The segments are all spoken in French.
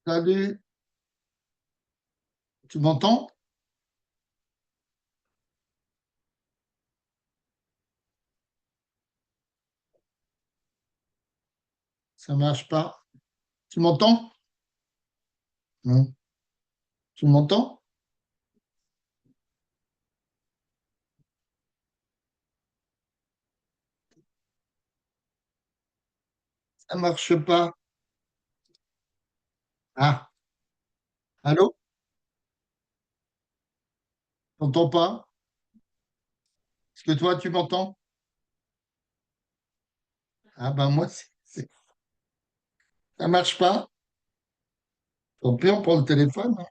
Salut, tu m'entends? Ça marche pas. Tu m'entends? Non. Tu m'entends? Ça marche pas. Ah, allô? T'entends pas? Est-ce que toi, tu m'entends? Ah ben moi, ça marche pas. Tant pis, on prend le téléphone, hein.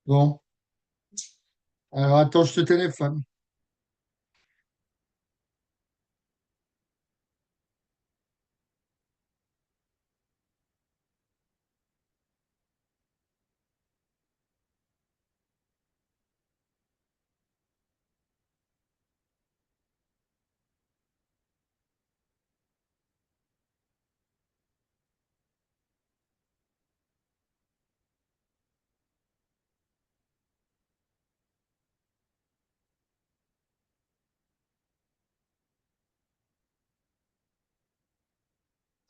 Bon, alors attends, je te téléphone.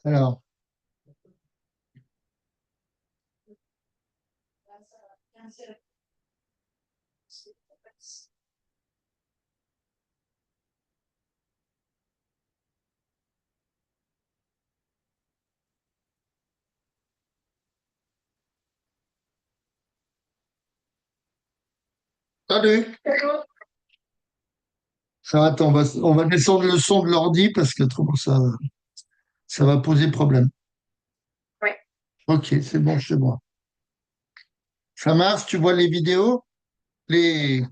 Alors, salut. Ça, attends, on va descendre le son de l'ordi parce que trop ça va poser problème. Oui, Ok, c'est bon, chez moi. Ça marche, tu vois les vidéos, les,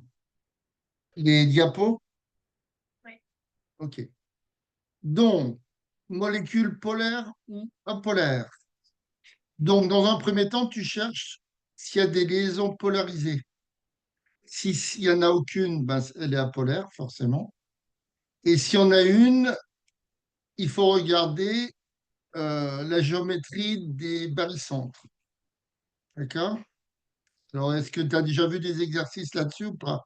les diapos? oui. Ok. Donc, molécules polaires ou apolaires. Donc, dans un premier temps, tu cherches s'il y a des liaisons polarisées. Si, s'il n'y en a aucune, ben, elle est apolaire, forcément. Et s'il y en a une, il faut regarder la géométrie des barycentres. D'accord? Alors, est-ce que tu as déjà vu des exercices là-dessus ou pas?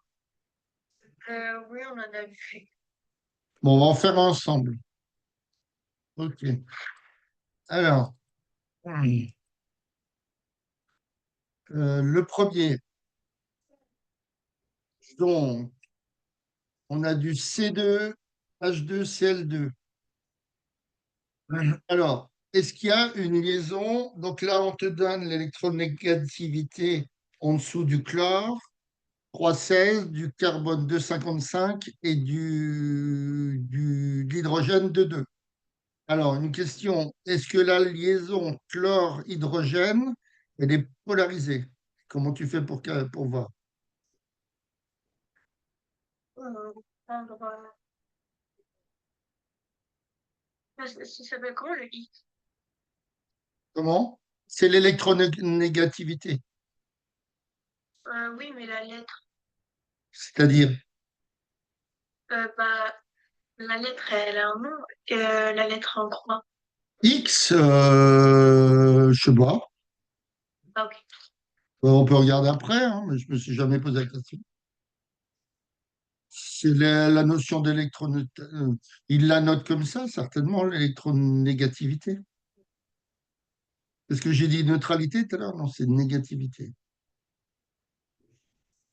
Oui, on en a vu. Bon, on va en faire ensemble. OK. Alors, le premier, donc, on a du C2, H2, Cl2. Alors, est-ce qu'il y a une liaison? Donc là, on te donne l'électronégativité en dessous du chlore, 3,16, du carbone 2,55 et de l'hydrogène 2,2. Alors, une question, est-ce que la liaison chlore-hydrogène, elle est polarisée? Comment tu fais pour voir? Prendre, ça s'appelle comment le X? Comment? C'est l'électronégativité, Oui, mais la lettre, c'est-à-dire bah, la lettre, elle a un nom, la lettre en croix. X, je sais pas. Ah, ok. On peut regarder après, hein, mais je me suis jamais posé la question. C'est la notion d'électron. Il la note comme ça, certainement, l'électronégativité. Est-ce que j'ai dit neutralité tout à l'heure? Non, c'est négativité.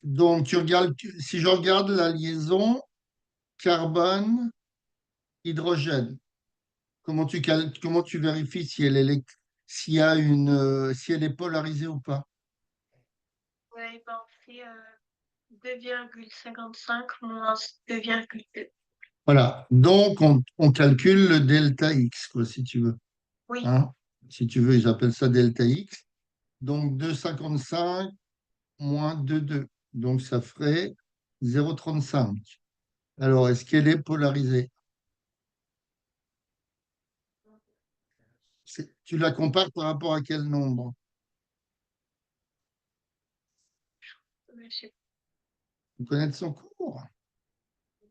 Donc, si je regarde la liaison carbone-hydrogène, comment tu vérifies s'il y a si elle est polarisée ou pas? Ouais, bah, on fait 2,55 moins 2,2. Voilà. Donc, on calcule le delta X, quoi, si tu veux. Oui, Hein? Si tu veux, ils appellent ça delta X. Donc, 2,55 moins 2,2. Donc, ça ferait 0,35. Alors, est-ce qu'elle est polarisée? Tu la compares par rapport à quel nombre? je sais Vous connaissez son cours?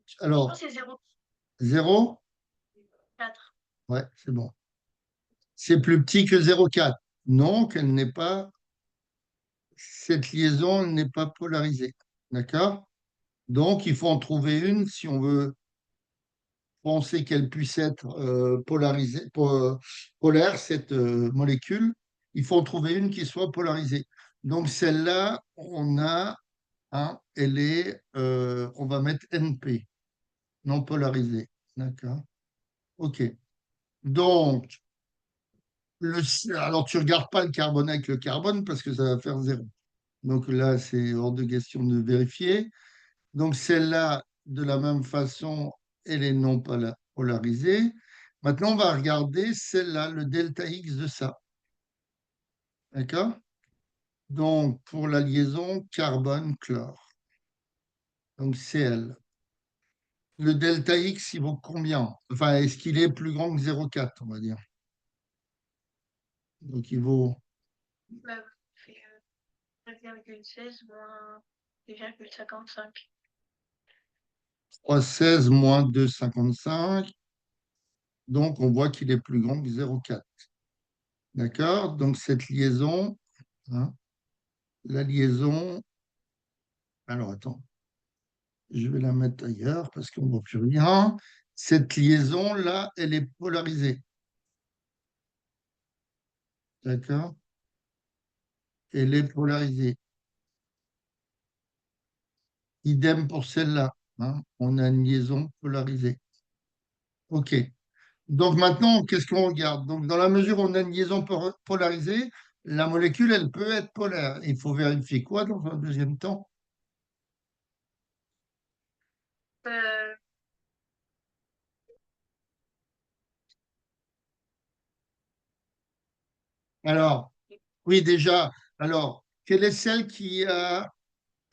Je pense Alors, que c'est 0,4. 0. Ouais, c'est bon. c'est plus petit que 0,4. Donc, elle n'est pas, cette liaison n'est pas polarisée. D'accord? Donc, il faut en trouver une si on veut penser qu'elle puisse être polarisée, polaire, cette molécule. Il faut en trouver une qui soit polarisée. Donc, celle-là, on a, hein, elle est, on va mettre NP, non polarisée. D'accord? OK. Donc, alors tu ne regardes pas le carbone avec le carbone parce que ça va faire zéro. Donc là, c'est hors de question de vérifier. Donc celle-là, de la même façon, elle est non polarisée. Maintenant, on va regarder celle-là, le delta X de ça. D'accord? Donc, pour la liaison carbone-chlore. Donc, Cl. Le delta X, il vaut combien? Enfin, est-ce qu'il est plus grand que 0,4, on va dire? Donc, il vaut Bah, fait 9,16 moins 2,55. 3,16 moins 2,55. Donc, on voit qu'il est plus grand que 0,4. D'accord? Donc, cette liaison, hein, la liaison, alors attends, je vais la mettre ailleurs parce qu'on ne voit plus rien. Cette liaison-là, elle est polarisée. D'accord? Elle est polarisée. Idem pour celle-là, hein. On a une liaison polarisée. OK. Donc maintenant, qu'est-ce qu'on regarde? Donc, dans la mesure où on a une liaison polarisée, la molécule, elle peut être polaire. Il faut vérifier quoi dans un deuxième temps? Euh, Alors, oui, déjà. Alors, quelle est celle qui a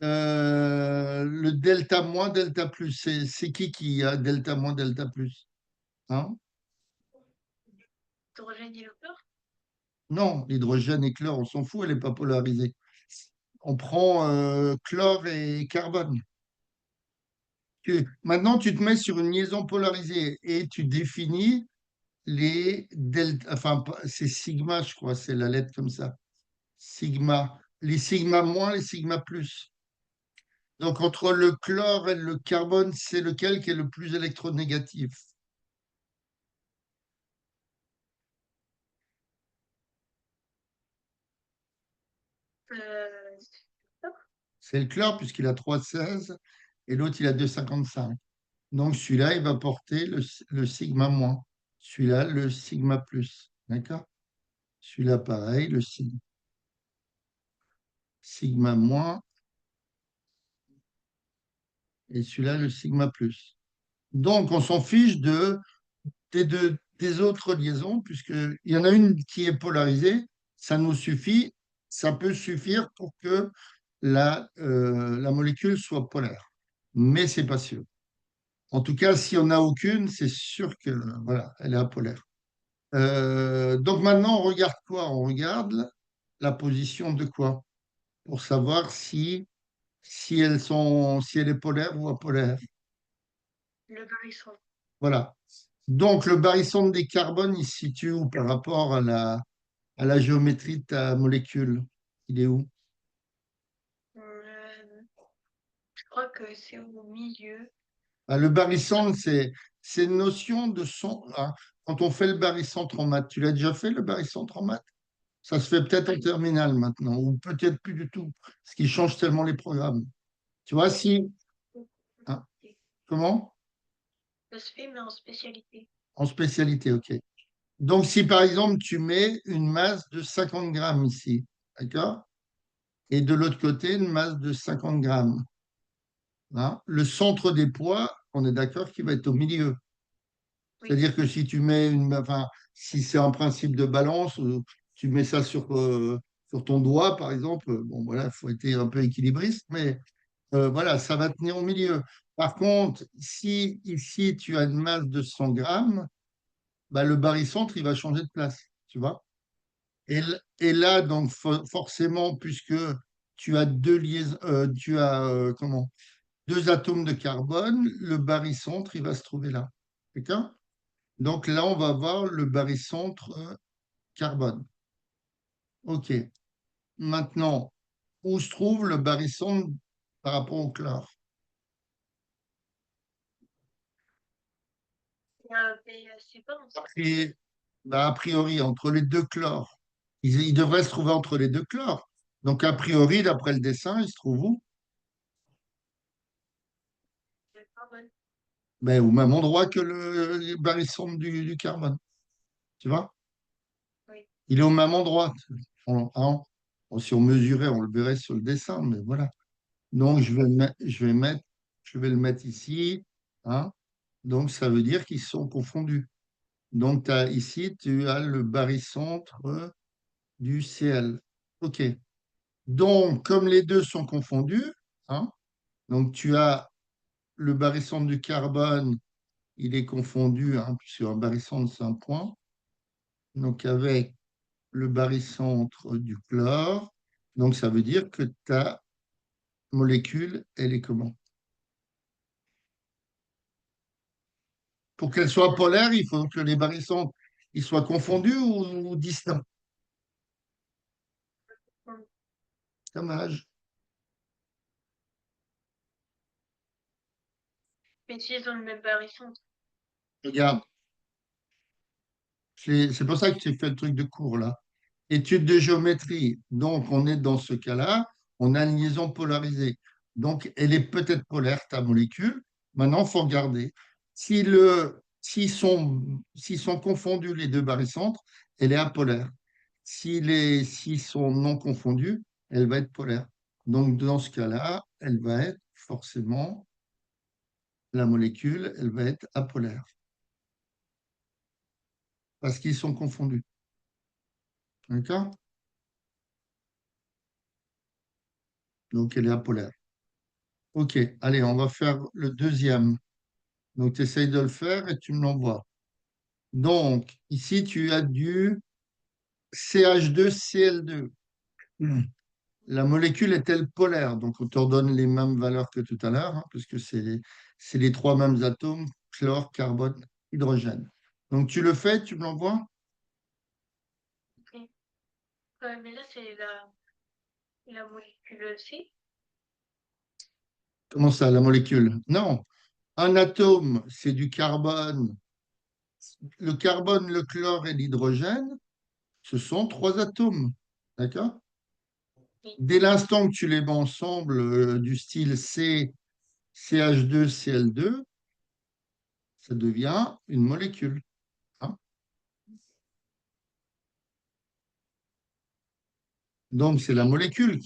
le delta moins, delta plus? C'est qui a delta moins, delta plus? Hein? Hydrogène et le chlore. Non, l'hydrogène et chlore, on s'en fout, elle n'est pas polarisée. On prend chlore et carbone. Maintenant, tu te mets sur une liaison polarisée et tu définis les delta, enfin, c'est sigma, je crois, c'est la lettre comme ça. Sigma. Les sigma moins, les sigma plus. Donc, entre le chlore et le carbone, c'est lequel qui est le plus électronégatif? Euh, C'est le chlore, puisqu'il a 3,16 et l'autre, il a 2,55. Donc, celui-là, il va porter le sigma moins. Celui-là, le sigma plus. D'accord? Celui-là, pareil, le sigma moins. Et celui-là, le sigma plus. Donc, on s'en fiche des autres liaisons, puisqu'il y en a une qui est polarisée. Ça nous suffit. Ça peut suffire pour que la molécule soit polaire. Mais c'est pas sûr. En tout cas, si on n'a aucune, c'est sûr que voilà, elle est apolaire. Donc maintenant, on regarde quoi? On regarde la position de quoi? Pour savoir si elle est polaire ou apolaire. le baryson. Voilà. Donc le barycentre des carbones, il se situe où par rapport à la géométrie de ta molécule? Il est où? Euh, je crois que c'est au milieu. Ah, le barycentre, c'est une notion de son. Ah, quand on fait le barycentre en maths, tu l'as déjà fait le barycentre en maths? Ça se fait peut-être en terminale maintenant, ou peut-être plus du tout, ce qui change tellement les programmes. Tu vois, si. Hein, comment? Ça se fait, mais en spécialité. En spécialité, OK. Donc, si par exemple, tu mets une masse de 50 grammes ici, d'accord? Et de l'autre côté, une masse de 50 grammes, hein, le centre des poids, on est d'accord qu'il va être au milieu. Oui, C'est-à-dire que si tu mets enfin, si c'est un principe de balance, tu mets ça sur ton doigt, par exemple, bon, voilà, il faut être un peu équilibriste, mais voilà, ça va tenir au milieu. Par contre, si ici tu as une masse de 100 grammes, bah, le barycentre, il va changer de place, tu vois. Et là, donc, forcément, puisque tu as deux liaisons, tu as comment? Deux atomes de carbone, le barycentre, il va se trouver là. D'accord? Donc là, on va voir le barycentre. carbone. OK. Maintenant, où se trouve le barycentre par rapport au chlore? C'est pas en fait. Et bah, a priori, entre les deux chlores, il devrait se trouver entre les deux chlores. Donc, a priori, d'après le dessin, il se trouve où? Le carbone. Ben, au même endroit que le barycentre du carbone. Tu vois? Oui. Il est au même endroit. Hein. Bon, si on mesurait, on le verrait sur le dessin, mais voilà. Donc, je vais le mettre ici. Hein. Donc, ça veut dire qu'ils sont confondus. Donc, ici, tu as le barycentre du Cl. OK. Donc, comme les deux sont confondus, hein, donc tu as le barycentre du carbone, il est confondu, hein, puisque un barycentre, c'est un point. Donc, avec le barycentre du chlore, donc ça veut dire que ta molécule, elle est comment? Pour qu'elle soit polaire, il faut que les barycentres ils soient confondus ou distants. Hum. Dommage. Mais s'ils ont le même barycentre. Regarde, c'est pour ça que tu fait le truc de cours là. Étude de géométrie. Donc, on est dans ce cas-là, on a une liaison polarisée. Donc, elle est peut-être polaire, ta molécule. Maintenant, il faut regarder. S'ils sont confondus les deux barycentres, elle est apolaire. S'ils sont non confondus, elle va être polaire. Donc, dans ce cas-là, elle va être forcément, la molécule, elle va être apolaire parce qu'ils sont confondus. D'accord? Donc, elle est apolaire. OK, allez, on va faire le deuxième. Donc, tu essayes de le faire et tu me l'envoies. Donc, ici, tu as du CH2Cl2. La molécule est-elle polaire? Donc, on te redonne les mêmes valeurs que tout à l'heure, hein, puisque c'est les trois mêmes atomes, chlore, carbone, hydrogène. Donc, tu le fais, tu me l'envoies? Ok. Ouais, mais là, c'est la molécule C. Comment ça, la molécule? Non. Un atome, c'est du carbone. Le carbone, le chlore et l'hydrogène, ce sont trois atomes. D'accord? Oui. Dès l'instant que tu les mets ensemble, du style CH2Cl2, ça devient une molécule. Hein. Donc, c'est la molécule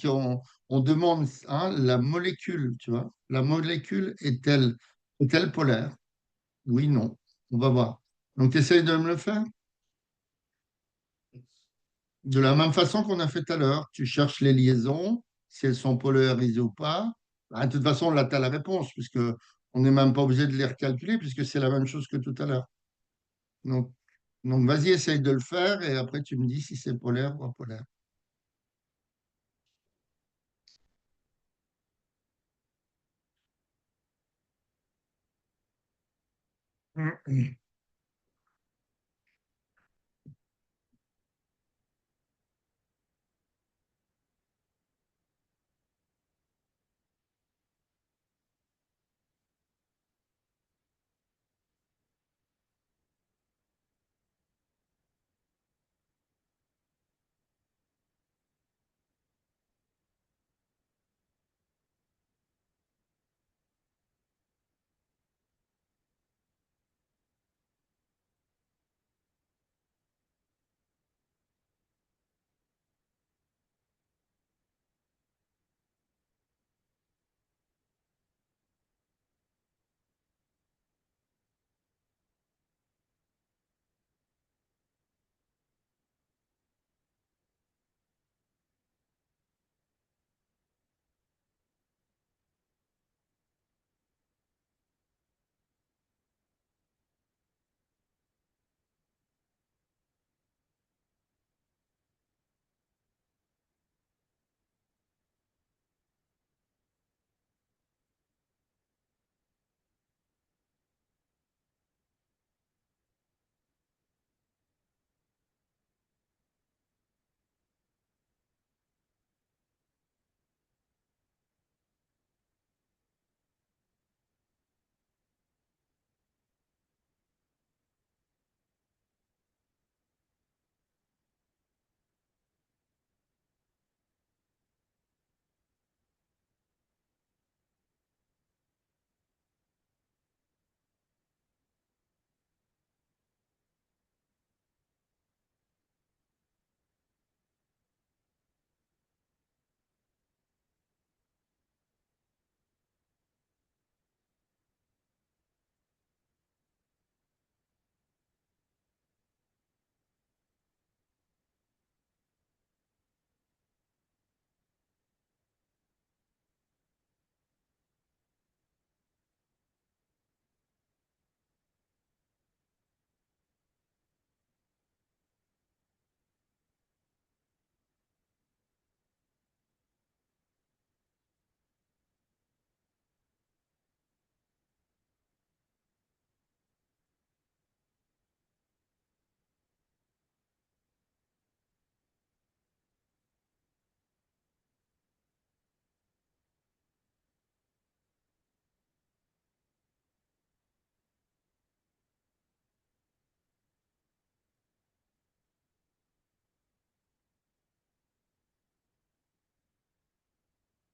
on demande, hein, la molécule, tu vois. La molécule est-elle polaire? Oui, non. On va voir. Donc, essaye de me le faire. De la même façon qu'on a fait tout à l'heure, tu cherches les liaisons, si elles sont polarisées ou pas. Ah, de toute façon, là, tu as la réponse, puisque on n'est même pas obligé de les recalculer, puisque c'est la même chose que tout à l'heure. Donc, donc vas-y, essaye de le faire, et après, tu me dis si c'est polaire ou apolaire.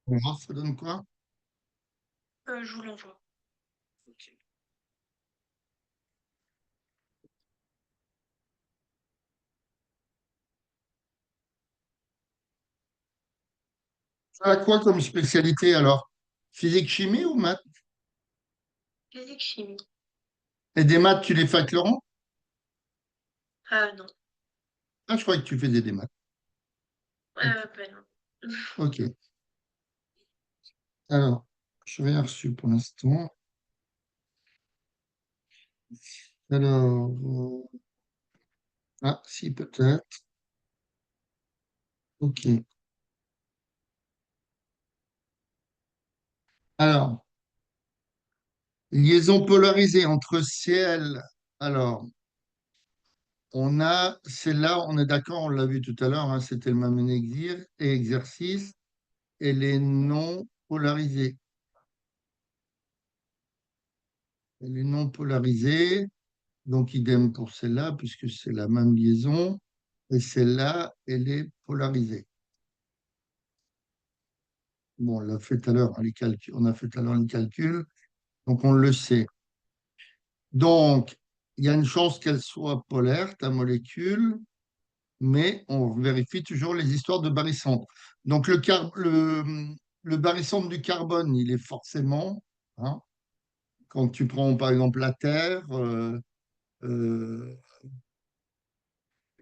On verra, ça donne quoi? Je vous l'envoie. Ok. Tu as quoi comme spécialité alors? Physique, chimie ou maths? Physique, chimie. Et des maths, tu les fais avec Laurent? Non. Ah, je croyais que tu faisais des maths. Ok. Ben non. Ok. Alors, je n'ai rien reçu pour l'instant. Alors, ah, si, peut-être. Ok. Alors, liaison polarisée entre ciel. Alors, on a, celle-là, on est d'accord, on l'a vu tout à l'heure, hein, c'était le même exercice. Elle est non polarisée. Elle est non polarisée. Donc, idem pour celle-là, puisque c'est la même liaison. Et celle-là, elle est polarisée. Bon, on l'a fait tout à l'heure, hein, les calculs. On a fait tout à l'heure les calculs, donc on le sait. Donc, il y a une chance qu'elle soit polaire, ta molécule, mais on vérifie toujours les histoires de barycentre. Donc, le barycentre du carbone, il est forcément, hein, quand tu prends par exemple la Terre, euh,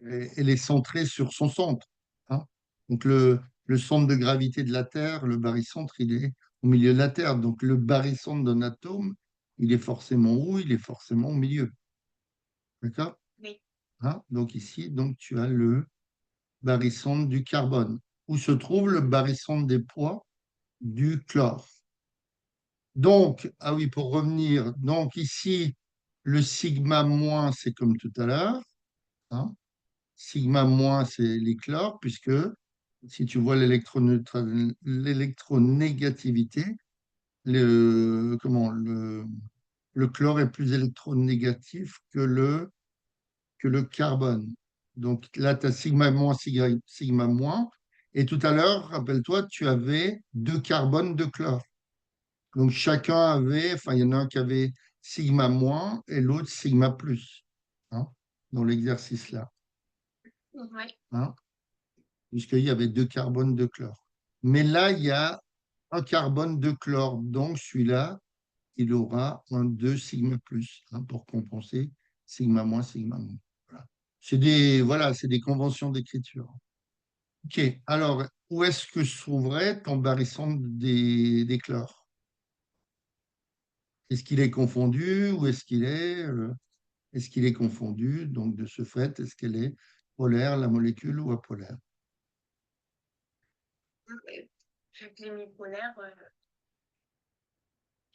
elle est centrée sur son centre, hein. Donc, le centre de gravité de la Terre, le barycentre, il est au milieu de la Terre. Donc, le barycentre d'un atome, il est forcément où? Il est forcément au milieu. D'accord? Oui. Hein. Donc, ici, donc, tu as le barycentre du carbone. Où se trouve le barycentre des poids du chlore. Donc, ah oui, pour revenir, donc ici, le sigma moins, c'est comme tout à l'heure, hein. Sigma moins, c'est les chlores, puisque si tu vois l'électronégativité, le chlore est plus électronégatif que le carbone. Donc là, tu as sigma moins, sigma moins. Et tout à l'heure, rappelle-toi, tu avais deux carbones de chlore. Donc chacun avait, enfin, il y en a un qui avait sigma moins et l'autre sigma plus, hein, dans l'exercice là, Ouais. hein, puisqu'il y avait deux carbones de chlore. Mais là, il y a un carbone de chlore. Donc celui-là, il aura un 2 sigma plus, hein, pour compenser sigma moins, sigma moins. Voilà. Voilà, c'est des conventions d'écriture. OK. Alors, où est-ce que se trouverait ton barycentre des chlores? Est-ce qu'il est confondu? Où est-ce qu'il est? Est-ce qu'il est confondu? Donc, de ce fait, est-ce qu'elle est polaire, la molécule, ou apolaire? Ouais. Vu que les bipolaires,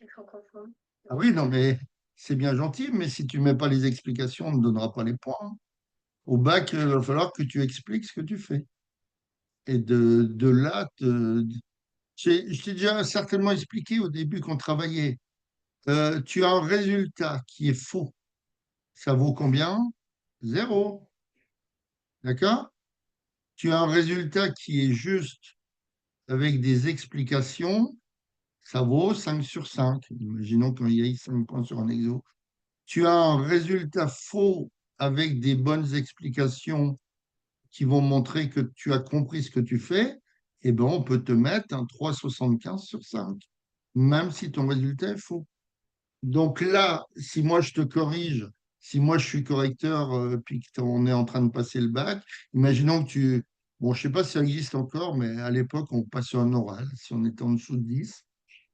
ils sont confondus. Ah oui, non, mais c'est bien gentil, mais si tu ne mets pas les explications, on ne donnera pas les points. Au bac, il va falloir que tu expliques ce que tu fais. Et de là, je t'ai déjà certainement expliqué au début qu'on travaillait. Tu as un résultat qui est faux. Ça vaut combien? Zéro. D'accord? Tu as un résultat qui est juste avec des explications. Ça vaut 5 sur 5. Imaginons qu'il y ait 5 points sur un exo. Tu as un résultat faux avec des bonnes explications qui vont montrer que tu as compris ce que tu fais. Eh bien, on peut te mettre un 3,75 sur 5, même si ton résultat est faux. Donc là, si moi je te corrige, si moi je suis correcteur, puis qu'on est en train de passer le bac, imaginons que bon, je sais pas si ça existe encore, mais à l'époque, on passait un oral, si on était en dessous de 10.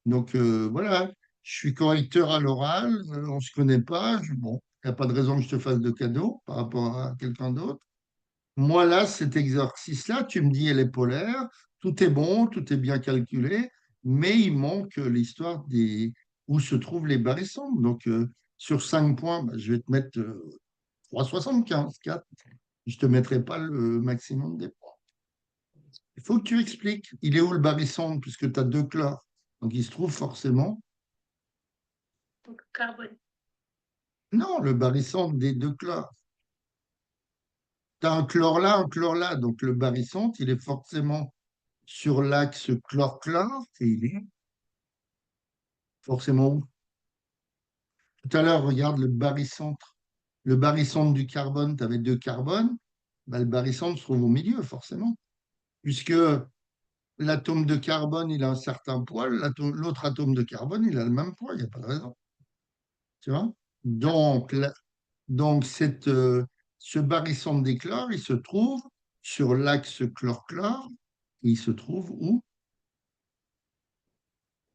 Donc voilà, je suis correcteur à l'oral, on ne se connaît pas, bon, il n'y a pas de raison que je te fasse de cadeau par rapport à quelqu'un d'autre. Moi, là, cet exercice-là, tu me dis, elle est polaire, tout est bon, tout est bien calculé, mais il manque l'histoire des où se trouvent les barycentres. Donc, sur 5 points, bah, je vais te mettre 3,75, 4. Je ne te mettrai pas le maximum des points. Il faut que tu expliques, il est où le barycentre, puisque tu as deux chlores. Donc, il se trouve forcément, Donc, carbone. non, le barycentre des deux chlores. Tu as un chlore là, un chlore là. Donc, le barycentre, il est forcément sur l'axe chlore-chlore, et il est forcément où? Tout à l'heure, regarde le barycentre. Le barycentre du carbone, tu avais deux carbones. Ben, le barycentre se trouve au milieu, forcément, puisque l'atome de carbone, il a un certain poids, l'autre atome de carbone, il a le même poids, il n'y a pas de raison. Tu vois? Donc, donc ce barycentre des chlores, il se trouve sur l'axe chlore-chlore. Il se trouve où?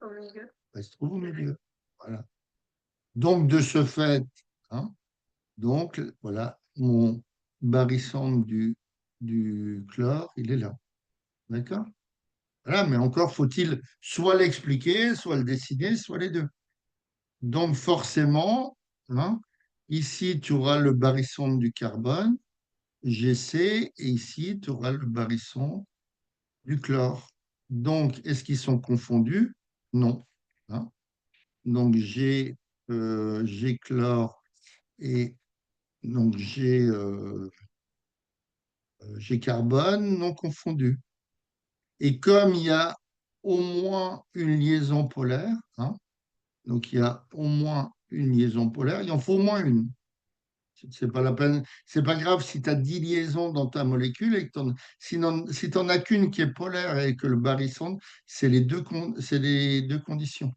au milieu. Ben, il se trouve au milieu. Voilà. Donc, de ce fait, hein, donc, voilà, mon barycentre du chlore, il est là. D'accord? Voilà, mais encore faut-il soit l'expliquer, soit le dessiner, soit les deux. Donc, forcément, hein, ici, tu auras le barycentre du carbone, GC, et ici, tu auras le barycentre du chlore. Donc, est-ce qu'ils sont confondus? Non. Hein. Donc, G chlore et donc G carbone non confondus. Et comme il y a au moins une liaison polaire, hein, donc il y a au moins une liaison polaire, il en faut au moins une. C'est pas la peine, c'est pas grave si tu as 10 liaisons dans ta molécule et que si t'en as qu'une qui est polaire et que le barycentre, c'est les deux conditions,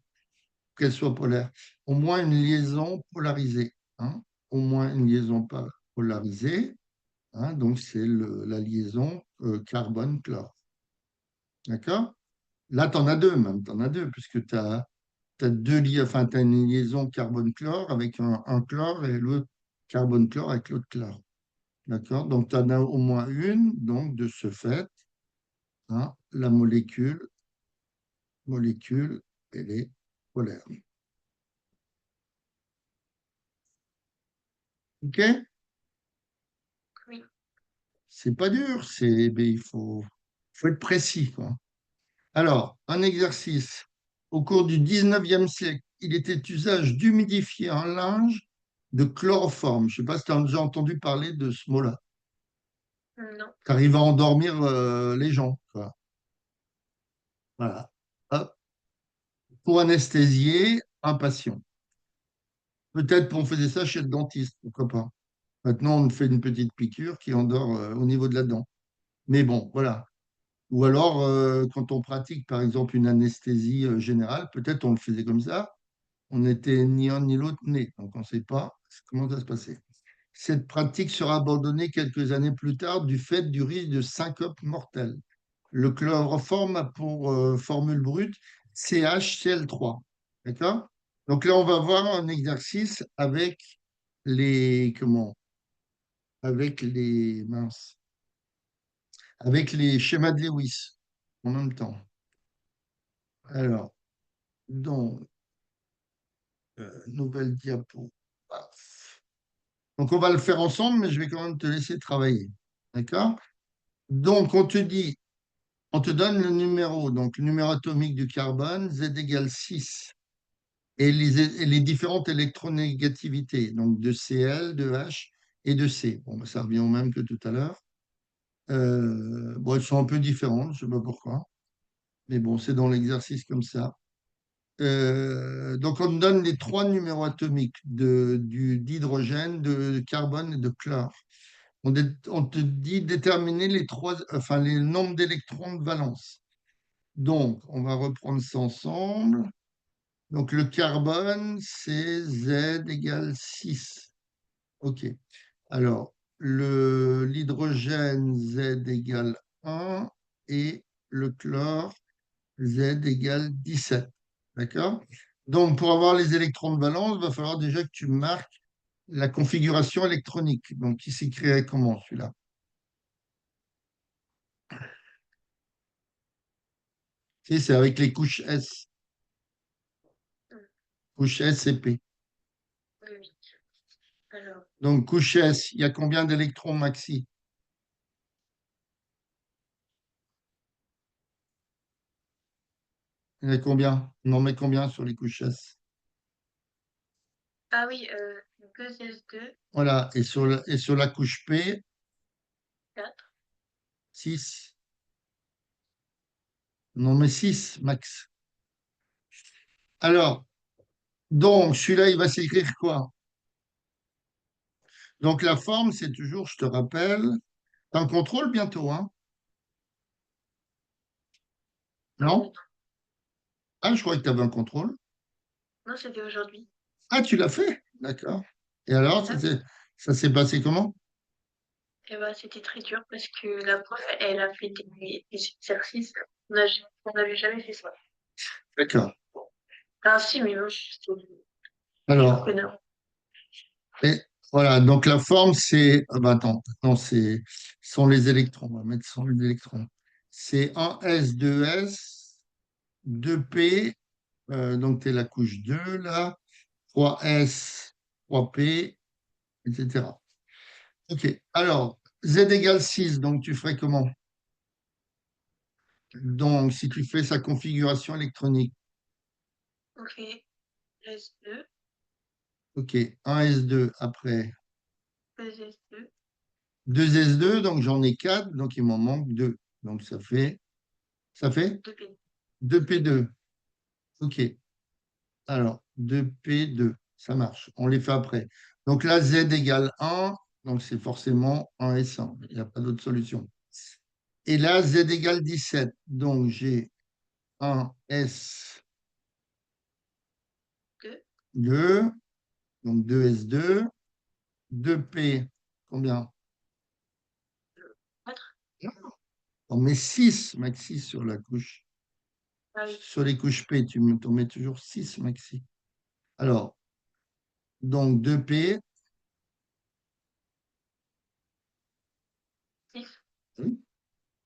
qu'elle soit polaire. Au moins une liaison polarisée, hein, au moins une liaison polarisée, hein, donc c'est la liaison carbone-chlore. D'accord? Là, tu en as deux même, tu en as deux, puisque tu as deux enfin, tu une liaison carbone-chlore avec un chlore et l'autre carbone-chlore avec l'autre chlore. D'accord? Donc, tu en as au moins une, donc de ce fait, hein, la molécule, elle est polaire. OK? Oui. C'est pas dur, ben, faut être précis, quoi. Alors, un exercice. Au cours du 19e siècle, il était usage d'humidifier un linge de chloroforme. Je ne sais pas si tu as déjà entendu parler de ce mot-là. Non. Tu arrives à endormir les gens, quoi. Voilà. Hop. Pour anesthésier un patient. Peut-être qu'on faisait ça chez le dentiste, pourquoi pas. Maintenant, on fait une petite piqûre qui endort au niveau de la dent. Mais bon, voilà. Ou alors, quand on pratique, par exemple, une anesthésie générale, peut-être on le faisait comme ça. On n'était ni un ni l'autre né, donc on ne sait pas comment ça se passait. Cette pratique sera abandonnée quelques années plus tard du fait du risque de syncope mortelle. Le chloroforme a pour formule brute CHCl3. D'accord? Donc là, on va voir un exercice avec comment? Avec avec les schémas de Lewis en même temps. Alors, donc, nouvelle diapo. Paf. Donc, on va le faire ensemble, mais je vais quand même te laisser travailler. D'accord? Donc, on te donne le numéro, donc le numéro atomique du carbone, Z égale 6, et les différentes électronégativités, donc de Cl, de H et de C. Bon, ben, ça revient au même que tout à l'heure. Bon, elles sont un peu différentes, je ne sais pas pourquoi, mais bon, c'est dans l'exercice comme ça. Donc, on te donne les trois numéros atomiques d'hydrogène, de carbone et de chlore. On te dit déterminer enfin, les nombres d'électrons de valence. Donc, on va reprendre ça ensemble. Donc, le carbone, c'est Z égale 6. OK. Alors, l'hydrogène, Z égale 1 et le chlore, Z égale 17. D'accord? Donc, pour avoir les électrons de valence, il va falloir déjà que tu marques la configuration électronique. Donc, il s'écrirait comment celui-là? Si, c'est avec les couches S. Hmm. Couche S et P. Oui, oui. Alors, Donc, couche S, il y a combien d'électrons maxi? Il y en a combien? On en met combien sur les couches S? ah oui, 2 S2, Voilà. Et sur la couche P, 4. 6. Non, mais 6 max. Alors, donc, celui-là, il va s'écrire quoi? Donc, la forme, c'est toujours, je te rappelle, t'as un contrôle bientôt, hein? Non? Ah, je croyais que tu avais un contrôle. Non, c'était aujourd'hui. Ah, tu l'as fait? D'accord. Et alors, Ah oui. ça s'est passé comment? Et bah, c'était très dur parce que la prof, elle a fait des exercices. On n'avait jamais fait ça. D'accord. Enfin, si, mais bon, c'était sûr que Alors, non. et voilà, donc la forme, c'est. Ah bah attends, non, ce sont les électrons. On va mettre ce sont les électrons. C'est un s 2s 2p, donc tu es la couche 2 là, 3s 3p, etc. OK. Alors, z égale 6, donc tu ferais comment? Donc, si tu fais sa configuration électronique, On fait S2, OK, un s 2 après 2S2, deux s 2 donc j'en ai 4 donc il m'en manque 2. Donc, ça fait 2P. 2p2. OK. Alors, 2p2, ça marche. On les fait après. Donc là, z égale 1, donc c'est forcément un S1. Il n'y a pas d'autre solution. Et là, z égale 17. Donc j'ai un S2, 2, donc 2S2, 2P, combien? 4. On met 6 maxi sur la couche. Ah oui, Sur les couches P, t'en mets toujours 6 maxi. Alors, donc 2P, six. oui,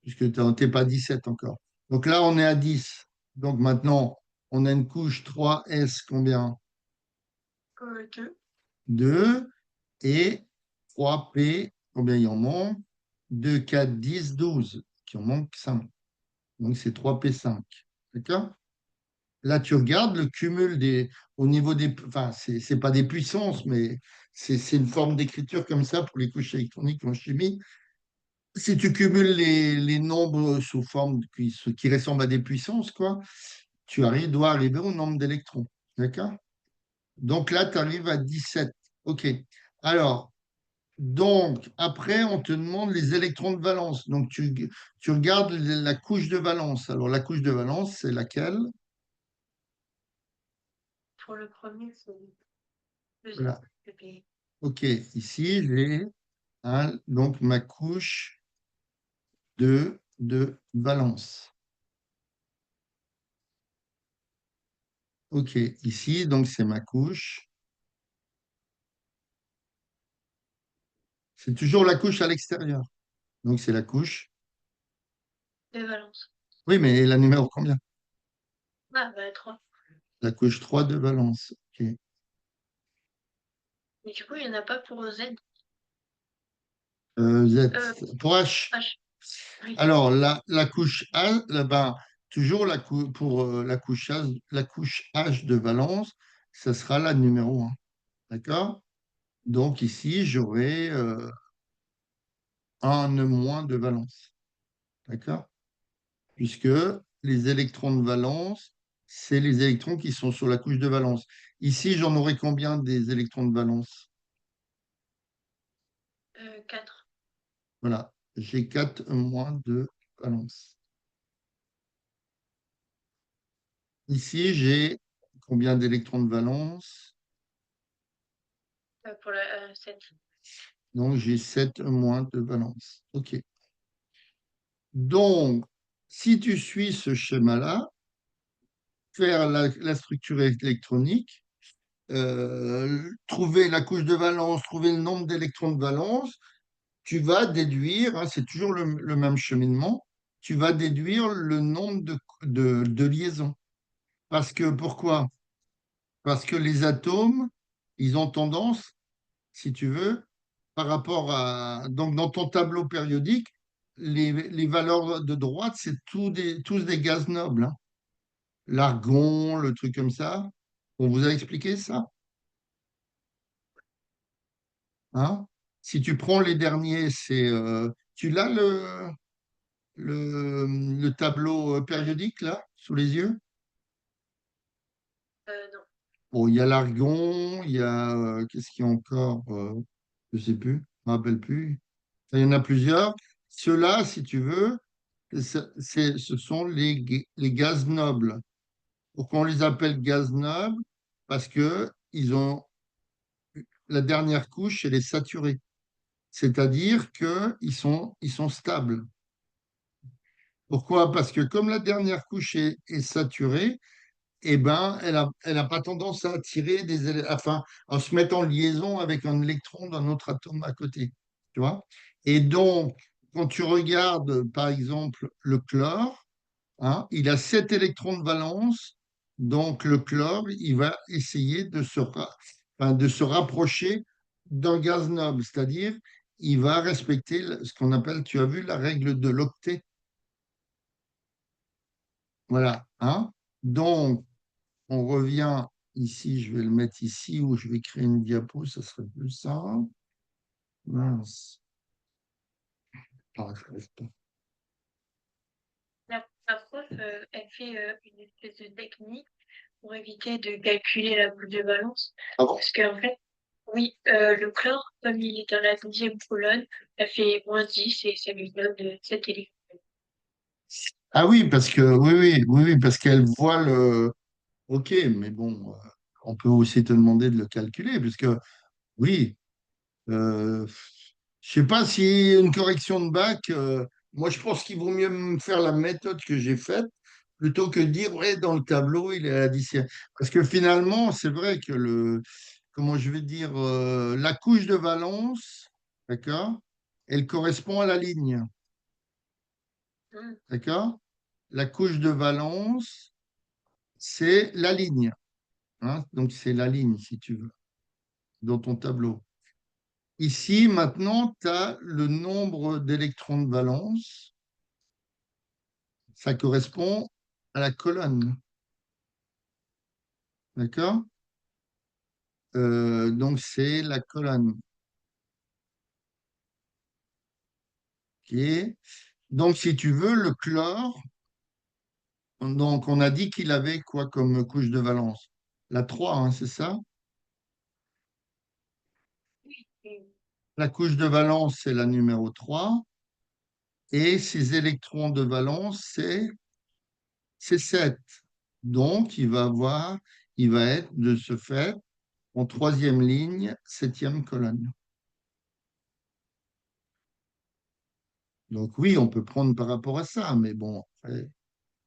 puisque tu n'es pas 17 encore. Donc là, on est à 10. Donc maintenant, on a une couche 3S, combien? 2, 2 et 3P, combien il en manque? 2, 4, 10, 12, qui en manque 5. Donc c'est 3P5. D'accord? Là, tu regardes le cumul au niveau des, enfin, c'est pas des puissances, mais c'est une forme d'écriture comme ça pour les couches électroniques en chimie. Si tu cumules les nombres sous forme qui ressemblent à des puissances, quoi, dois arriver au nombre d'électrons. D'accord? Donc là, tu arrives à 17. OK. Alors, donc, après, on te demande les électrons de valence. Donc, tu regardes la couche de valence. Alors, la couche de valence, c'est laquelle? pour le premier, c'est 2, Voilà. 2P. OK. Ici, j'ai donc ma couche de valence. OK. Ici, donc, c'est ma couche. C'est toujours la couche à l'extérieur. Donc, c'est la couche. De valence. Oui, mais la numéro combien? Ah, bah 3. La couche 3 de valence. OK. Mais du coup, il n'y en a pas pour Z. Z. Pour H. H. Oui. Alors, la couche A, ben, toujours pour la couche H de valence, ça sera la numéro 1. D'accord? Donc, ici, j'aurai un nœud moins de valence. D'accord? Puisque les électrons de valence, c'est les électrons qui sont sur la couche de valence. Ici, j'en aurai combien des électrons de valence? 4. Voilà, j'ai 4 moins de valence. Ici, j'ai combien d'électrons de valence? Pour la 7. Donc, j'ai 7 moins de valence. OK. Donc, si tu suis ce schéma-là, faire la structure électronique, trouver la couche de valence, trouver le nombre d'électrons de valence, tu vas déduire, hein, c'est toujours le même cheminement, tu vas déduire le nombre de liaisons. Parce que pourquoi? Parce que les atomes, ils ont tendance, si tu veux, par rapport à. Donc, dans ton tableau périodique, les valeurs de droite, c'est tous des gaz nobles, hein. L'argon, le truc comme ça. On vous a expliqué ça, hein? Si tu prends les derniers, c'est. Tu l'as le. le tableau périodique là, sous les yeux? Non. Bon, il y a l'argon, il y a, qu'est-ce qu'il y a encore? Je sais plus, je me rappelle plus. Il y en a plusieurs. Ceux-là, si tu veux, ce sont les gaz nobles. Pourquoi on les appelle gaz nobles? Parce que ils ont la dernière couche, elle est saturée. C'est-à-dire ils sont stables. Pourquoi? Parce que comme la dernière couche est saturée, eh ben, elle a pas tendance à attirer enfin, à se mettre en liaison avec un électron d'un autre atome à côté. Tu vois? Et donc, quand tu regardes, par exemple, le chlore, hein, il a 7 électrons de valence. Donc, le chlore, il va essayer enfin, de se rapprocher d'un gaz noble, c'est-à-dire, il va respecter ce qu'on appelle, tu as vu, la règle de l'octet. Voilà. Hein? Donc, on revient ici, je vais le mettre ici où je vais créer une diapo, ça serait plus simple. Mince. Ah, je n'arrive pas. La prof, elle fait une espèce de technique pour éviter de calculer la boule de valence. Ah bon? Parce qu'en fait, oui, le chlore, comme il est dans la deuxième colonne, ça fait -10 et ça lui donne 7 électrons. Ah oui, parce que oui, parce qu'elle voit le. Ok, mais bon, on peut aussi te demander de le calculer, puisque oui, euh, je sais pas si une correction de bac, moi je pense qu'il vaut mieux me faire la méthode que j'ai faite plutôt que dire, ouais, dans le tableau, il est additionnel. Parce que finalement, c'est vrai que comment je vais dire, la couche de valence, d'accord, elle correspond à la ligne, Hum, d'accord? La couche de valence, c'est la ligne, hein, donc c'est la ligne, si tu veux, dans ton tableau. Ici, maintenant, tu as le nombre d'électrons de valence. Ça correspond à la colonne. D'accord? Donc, c'est la colonne. Ok. Donc, si tu veux, le chlore, donc on a dit qu'il avait quoi comme couche de valence? La 3, hein, c'est ça? hum. La couche de valence, c'est la numéro 3. Et ses électrons de valence, c'est 7. Donc, il va être de ce fait en troisième ligne, septième colonne. Donc oui, on peut prendre par rapport à ça, mais bon, après,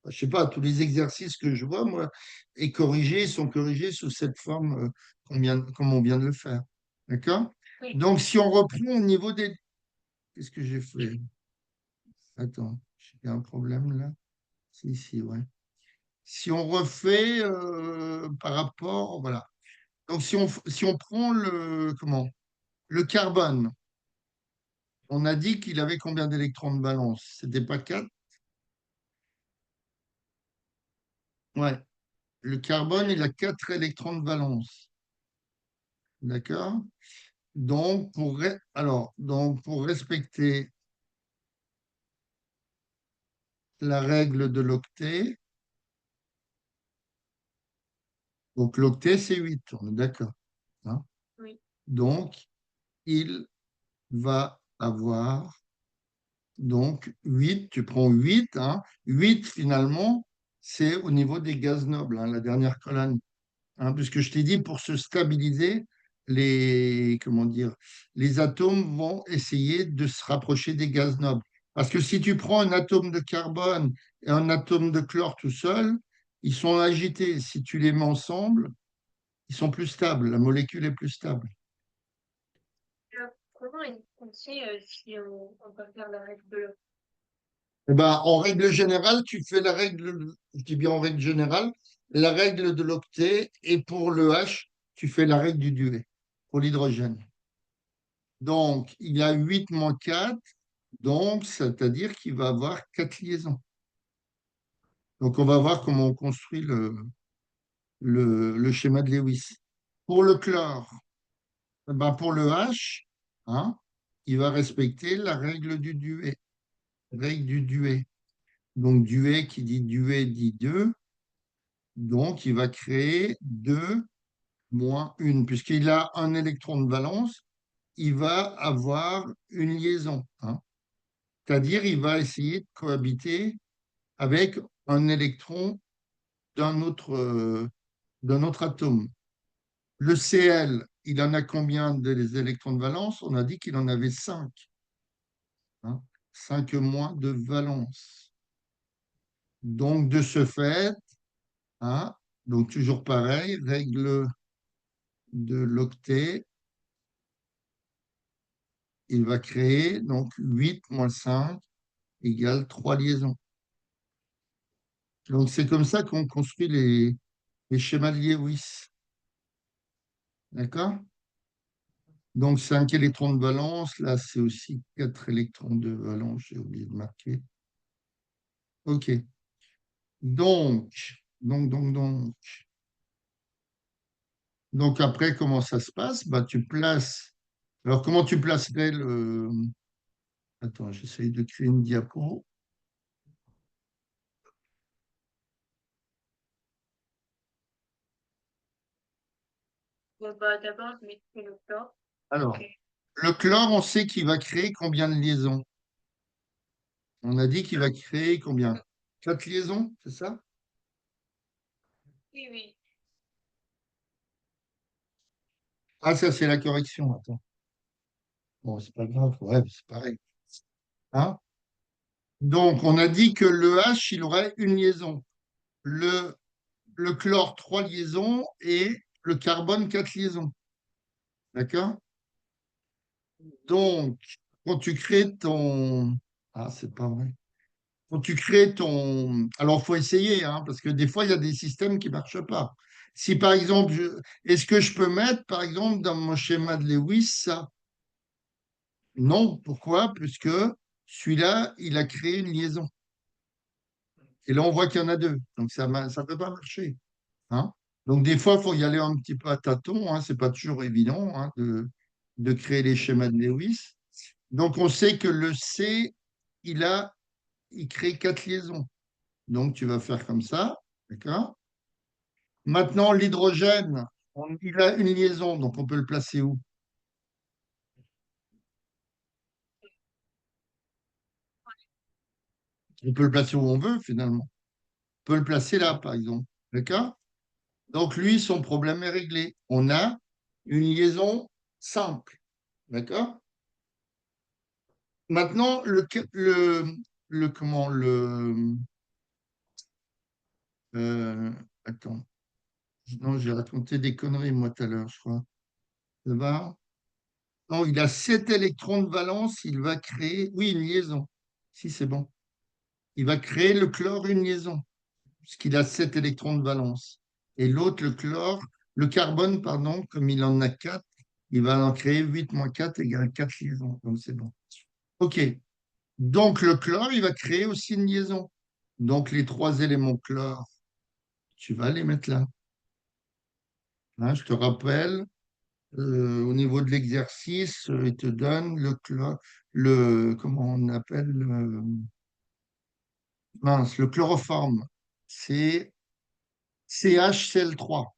je sais pas, tous les exercices que je vois, moi, sont corrigés sous cette forme comme on vient de le faire. D'accord? Oui, Donc si on reprend au niveau des. Qu'est-ce que j'ai fait? Attends, j'ai un problème là. Si, ouais. Si on refait par rapport, voilà. Donc si on prend le carbone, on a dit qu'il avait combien d'électrons de valence? C'était pas 4. Ouais. Le carbone, il a 4 électrons de valence. D'accord? Donc, pour respecter la règle de l'octet, donc l'octet, c'est 8, on est d'accord. Hein? oui. Donc, il va avoir donc 8. Tu prends 8. Hein? 8, finalement, c'est au niveau des gaz nobles, hein, la dernière colonne. Hein, puisque je t'ai dit, pour se stabiliser, comment dire, les atomes vont essayer de se rapprocher des gaz nobles. Parce que si tu prends un atome de carbone et un atome de chlore tout seul, ils sont agités. Si tu les mets ensemble, ils sont plus stables, la molécule est plus stable. Comment on sait si on peut faire la règle de l'or? Eh ben, en règle générale, tu fais la règle, je dis bien en règle générale, la règle de l'octet, et pour le H, tu fais la règle du duet, pour l'hydrogène. Donc, il y a 8 moins 4. Donc, c'est-à-dire qu'il va avoir 4 liaisons. Donc, on va voir comment on construit le schéma de Lewis. Pour le chlore, eh ben pour le H, hein, il va respecter la règle du duet. règle du duet. Donc, duet qui dit duet dit 2. Donc, il va créer 2 moins 1. Puisqu'il a un électron de valence, il va avoir une liaison, hein. C'est-à-dire, il va essayer de cohabiter avec un électron d'un autre atome. Le Cl, il en a combien des électrons de valence? On a dit qu'il en avait 5, hein. 5 moins de valence. Donc, de ce fait, hein, donc toujours pareil, règle de l'octet, il va créer donc 8 moins 5 égale 3 liaisons. Donc, c'est comme ça qu'on construit les schémas de Lewis. D'accord? Donc, 5 électrons de valence. Là, c'est aussi 4 électrons de valence. J'ai oublié de marquer. OK. Donc, donc. Donc, après, comment ça se passe? Bah, tu places. Alors, comment tu placerais le. Attends, j'essaye de créer une diapo. Bon, bah, d'abord, je mets le corps. Alors, Ok. le chlore, on sait qu'il va créer combien de liaisons? On a dit qu'il va créer combien? 4 liaisons, c'est ça? Oui, oui. Ah, ça, c'est la correction. Attends. Bon, c'est pas grave. Ouais, c'est pareil. Hein? Donc, on a dit que le H, il aurait une liaison. Le, le chlore, 3 liaisons et le carbone, 4 liaisons. D'accord? Donc, quand tu crées ton. Ah, c'est pas vrai. Quand tu crées ton. Alors, il faut essayer, hein, parce que des fois, il y a des systèmes qui ne marchent pas. Si par exemple, est-ce que je peux mettre, par exemple, dans mon schéma de Lewis, ça? Non. Pourquoi? Puisque celui-là, il a créé une liaison. Et là, on voit qu'il y en a deux. Donc, ça ne peut pas marcher, hein. Donc, des fois, il faut y aller un petit peu à tâtons, hein. Ce n'est pas toujours évident, hein, de créer les schémas de Lewis. Donc, on sait que le C, il a, il crée 4 liaisons. Donc, tu vas faire comme ça, d'accord? Maintenant, l'hydrogène, il a une liaison, donc on peut le placer où? On peut le placer où on veut, finalement. On peut le placer là, par exemple. D'accord? Donc, lui, son problème est réglé. On a une liaison simple. D'accord? Maintenant, comment, euh, attends. Non, j'ai raconté des conneries, moi, tout à l'heure, je crois. Ça va? Non, il a 7 électrons de valence, il va créer, oui, une liaison. Si, c'est bon. Il va créer le chlore une liaison, puisqu'il a 7 électrons de valence. Et l'autre, le carbone, pardon, comme il en a 4, il va en créer 8 moins 4 égale 4 liaisons. Donc c'est bon. OK. Donc le chlore, il va créer aussi une liaison. Donc les 3 éléments chlore, tu vas les mettre là. Hein, je te rappelle, au niveau de l'exercice, il te donne le chlore, comment on appelle, mince, le chloroforme. C'est CHCl3.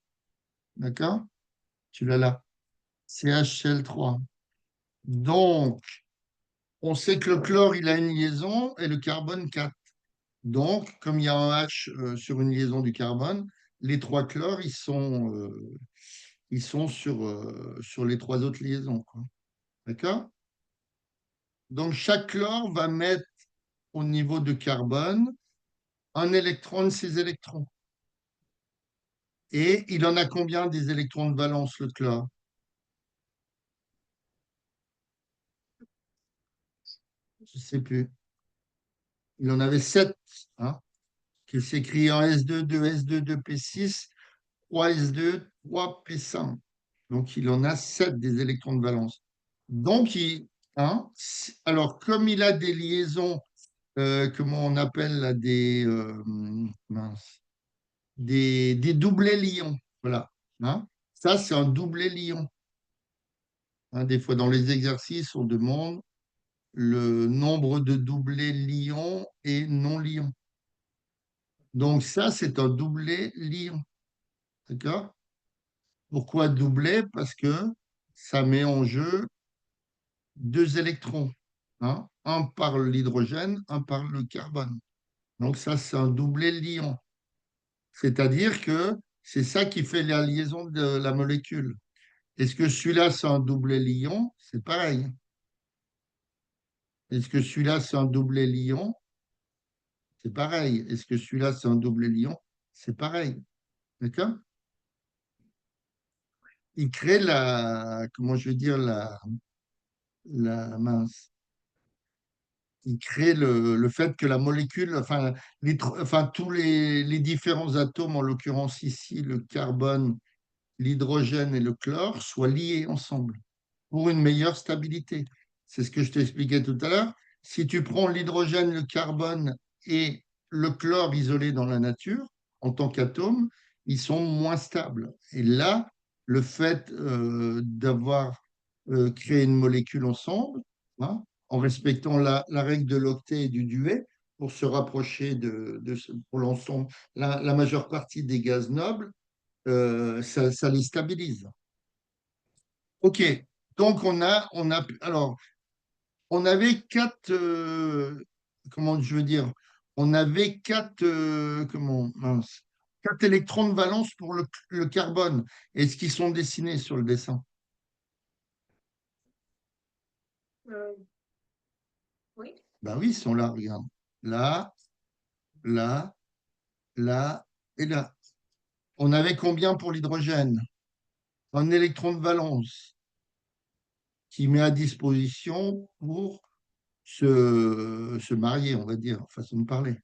D'accord? Tu l'as là. CHCl3. Donc, on sait que le chlore, il a une liaison et le carbone 4. Donc, comme il y a un H sur une liaison du carbone, les 3 chlores, ils sont sur les 3 autres liaisons, quoi. D'accord? Donc, chaque chlore va mettre au niveau de carbone un électron de ses électrons. Et il en a combien des électrons de valence, le chlore? Je ne sais plus. Il en avait 7, hein, qui s'écrit en S2, 2S2, 2P6, 3S2, 3P5. Donc, il en a 7 des électrons de valence. Donc, hein, alors, comme il a des liaisons, comment on appelle là, mince, des doublés lions, voilà. Hein, ça, c'est un doublé lion. Hein, des fois, dans les exercices, on demande. le nombre de doublés liants et non liants. Donc ça, c'est un doublé liant. D'accord? Pourquoi doublé? Parce que ça met en jeu deux électrons, hein, un par l'hydrogène, un par le carbone. Donc ça, c'est un doublé liant. C'est-à-dire que c'est ça qui fait la liaison de la molécule. Est-ce que celui-là, c'est un doublé liant? C'est pareil. Est-ce que celui-là, c'est un doublé liant? C'est pareil. Est-ce que celui-là, c'est un doublé liant? C'est pareil. D'accord? Il crée comment je vais dire, la mince. Il crée le fait que la molécule, enfin, enfin tous les différents atomes, en l'occurrence ici, le carbone, l'hydrogène et le chlore, soient liés ensemble pour une meilleure stabilité. C'est ce que je t'expliquais tout à l'heure. Si tu prends l'hydrogène, le carbone et le chlore isolé dans la nature, en tant qu'atomes, ils sont moins stables. Et là, le fait d'avoir créé une molécule ensemble, hein, en respectant la règle de l'octet et du duet, pour se rapprocher pour l'ensemble, la majeure partie des gaz nobles, ça les stabilise. OK. Donc, alors, on avait quatre, comment je veux dire, on avait quatre, mince, quatre électrons de valence pour le carbone. Est-ce qu'ils sont dessinés sur le dessin? Euh, oui. Ben oui, ils sont là, regarde. Là, là, là et là. On avait combien pour l'hydrogène? Un électron de valence qui met à disposition pour se marier, on va dire, façon de parler.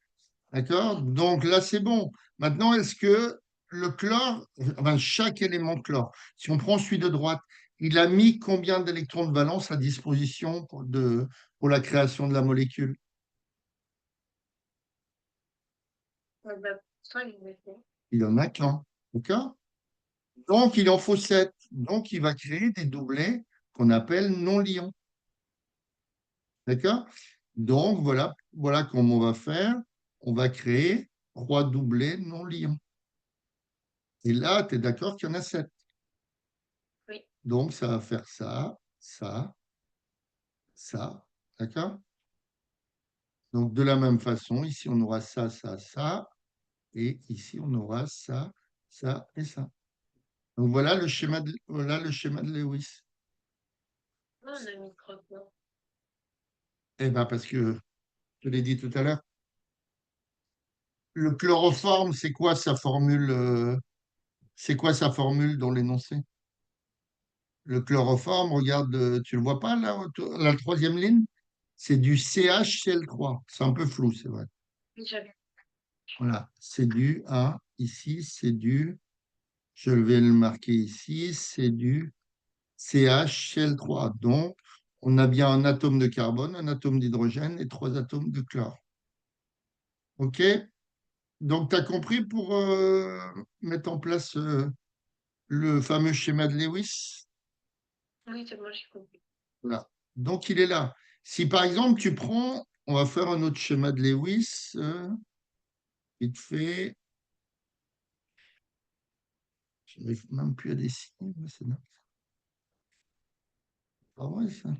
D'accord? Donc là, c'est bon. Maintenant, est-ce que le chlore, enfin, chaque élément de chlore, si on prend celui de droite, il a mis combien d'électrons de valence à disposition pour la création de la molécule? Bah, pour l'instant, il est fait. Il en a qu'un. D'accord? Donc, il en faut 7. Donc, il va créer des doublés qu'on appelle non-liants. D'accord? Donc, voilà comment on va faire. On va créer 3 doublés non-liants. Et là, tu es d'accord qu'il y en a 7. Oui. Donc, ça va faire ça, ça, ça. D'accord? Donc, de la même façon, ici, on aura ça, ça, ça. Et ici, on aura ça, ça et ça. Donc, voilà le schéma de Lewis. Non, on a mis trois points. Eh bien, parce que, je l'ai dit tout à l'heure, le chloroforme, c'est quoi sa formule dans l'énoncé? Le chloroforme, regarde, tu le vois pas là, la troisième ligne? C'est du CHCl3. C'est un peu flou, c'est vrai. Oui, j'avais. Voilà, c'est du A. Ici, je vais le marquer ici, c'est du CHCl3. Donc, on a bien un atome de carbone, un atome d'hydrogène et 3 atomes de chlore. OK? Donc, tu as compris pour mettre en place le fameux schéma de Lewis? Oui, c'est bon, j'ai compris. Voilà. Donc, il est là. Si par exemple, on va faire un autre schéma de Lewis, vite fait. Je n'arrive même plus à dessiner, mais c'est pas vrai ça.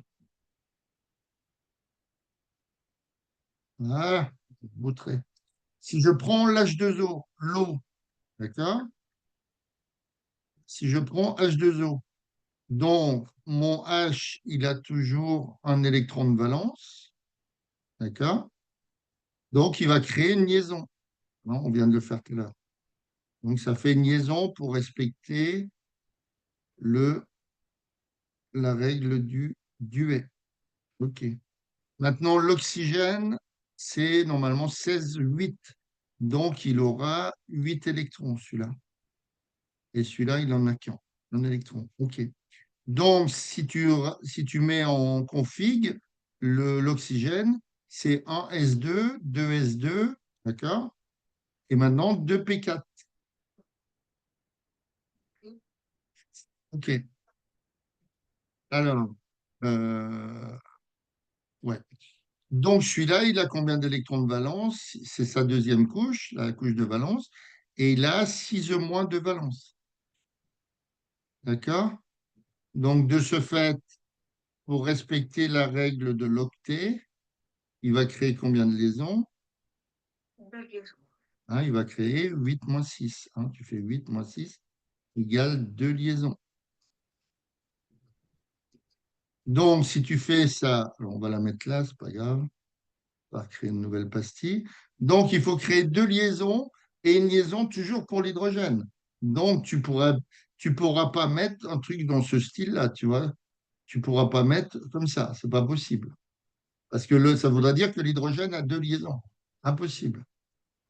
Voilà, beau trait. Si je prends l'H2O, l'eau, d'accord? Si je prends H2O, donc mon H, il a toujours un électron de valence, d'accord? Donc il va créer une liaison. Non, on vient de le faire tout à l'heure. Donc ça fait une liaison pour respecter le, la règle du duet. OK. Maintenant, l'oxygène, c'est normalement 16,8. Donc il aura 8 électrons, celui-là. Et celui-là, il en a qu'un, un électron. OK. Donc, si tu mets en config l'oxygène, c'est un S2, 2 S2, d'accord? Et maintenant, 2 P4. Oui. OK. Alors, euh, Ouais. Donc celui-là, il a combien d'électrons de valence? C'est sa deuxième couche, la couche de valence, et il a 6 E- de valence. D'accord? Donc de ce fait, pour respecter la règle de l'octet, il va créer combien de liaisons? Deux liaisons. Hein, il va créer 8 moins 6. Hein. Tu fais 8 moins 6 égale 2 liaisons. Donc, si tu fais ça, alors on va la mettre là, c'est pas grave, on va créer une nouvelle pastille. Donc, il faut créer 2 liaisons et une liaison toujours pour l'hydrogène. Donc, tu pourras pas mettre un truc dans ce style-là, tu vois. Tu pourras pas mettre comme ça, c'est pas possible. Parce que ça voudrait dire que l'hydrogène a 2 liaisons. Impossible.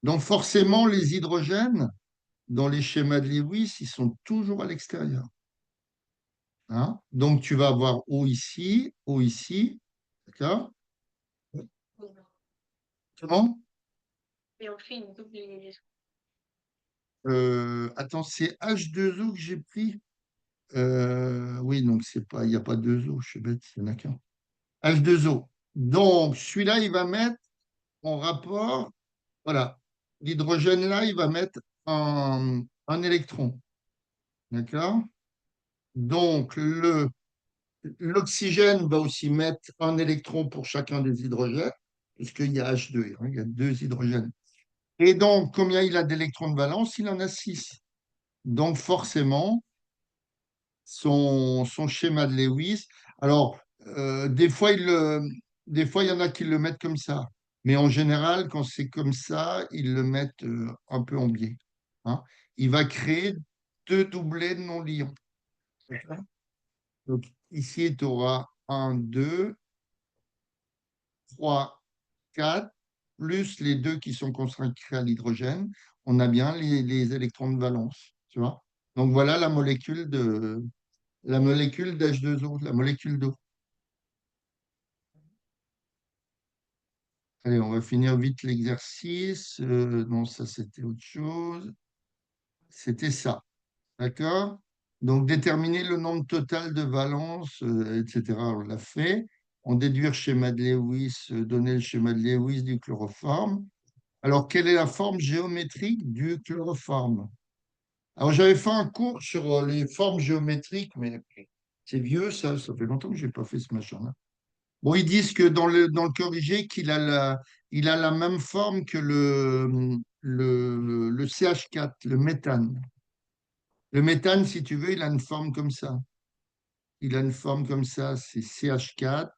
Donc, forcément, les hydrogènes, dans les schémas de Lewis, ils sont toujours à l'extérieur. Hein. Donc, tu vas avoir O ici, d'accord? Oui. Comment? Et on fait une double liaison. Attends, c'est H2O que j'ai pris? Oui, donc c'est pas, il n'y a pas deux O, je suis bête, il n'y en a qu'un. H2O. Donc, celui-là, il va mettre en rapport, voilà, l'hydrogène là, il va mettre un électron, d'accord? Donc, l'oxygène va aussi mettre un électron pour chacun des hydrogènes, puisqu'il y a H2, hein, il y a 2 hydrogènes. Et donc, combien il a d'électrons de valence? Il en a 6. Donc, forcément, son schéma de Lewis. Alors, des fois, il y en a qui le mettent comme ça. Mais en général, quand c'est comme ça, ils le mettent un peu en biais. Hein. Il va créer 2 doublets de non-liants. D'accord. Donc, ici, tu auras un, 2, 3, 4, plus les deux qui sont consacrés à l'hydrogène. On a bien les électrons de valence. Tu vois? Donc, voilà la molécule d'H2O, la molécule d'eau. Allez, on va finir vite l'exercice. Non, ça, c'était autre chose. C'était ça. D'accord? Donc, déterminer le nombre total de valences, etc. On l'a fait. On déduit le schéma de Lewis, donner le schéma de Lewis du chloroforme. Alors, quelle est la forme géométrique du chloroforme? Alors, j'avais fait un cours sur les formes géométriques, mais c'est vieux, ça fait longtemps que je n'ai pas fait ce machin-là. Bon, ils disent que dans le corrigé, il a la même forme que le CH4, le méthane. Le méthane, si tu veux, il a une forme comme ça. Il a une forme comme ça, c'est CH4.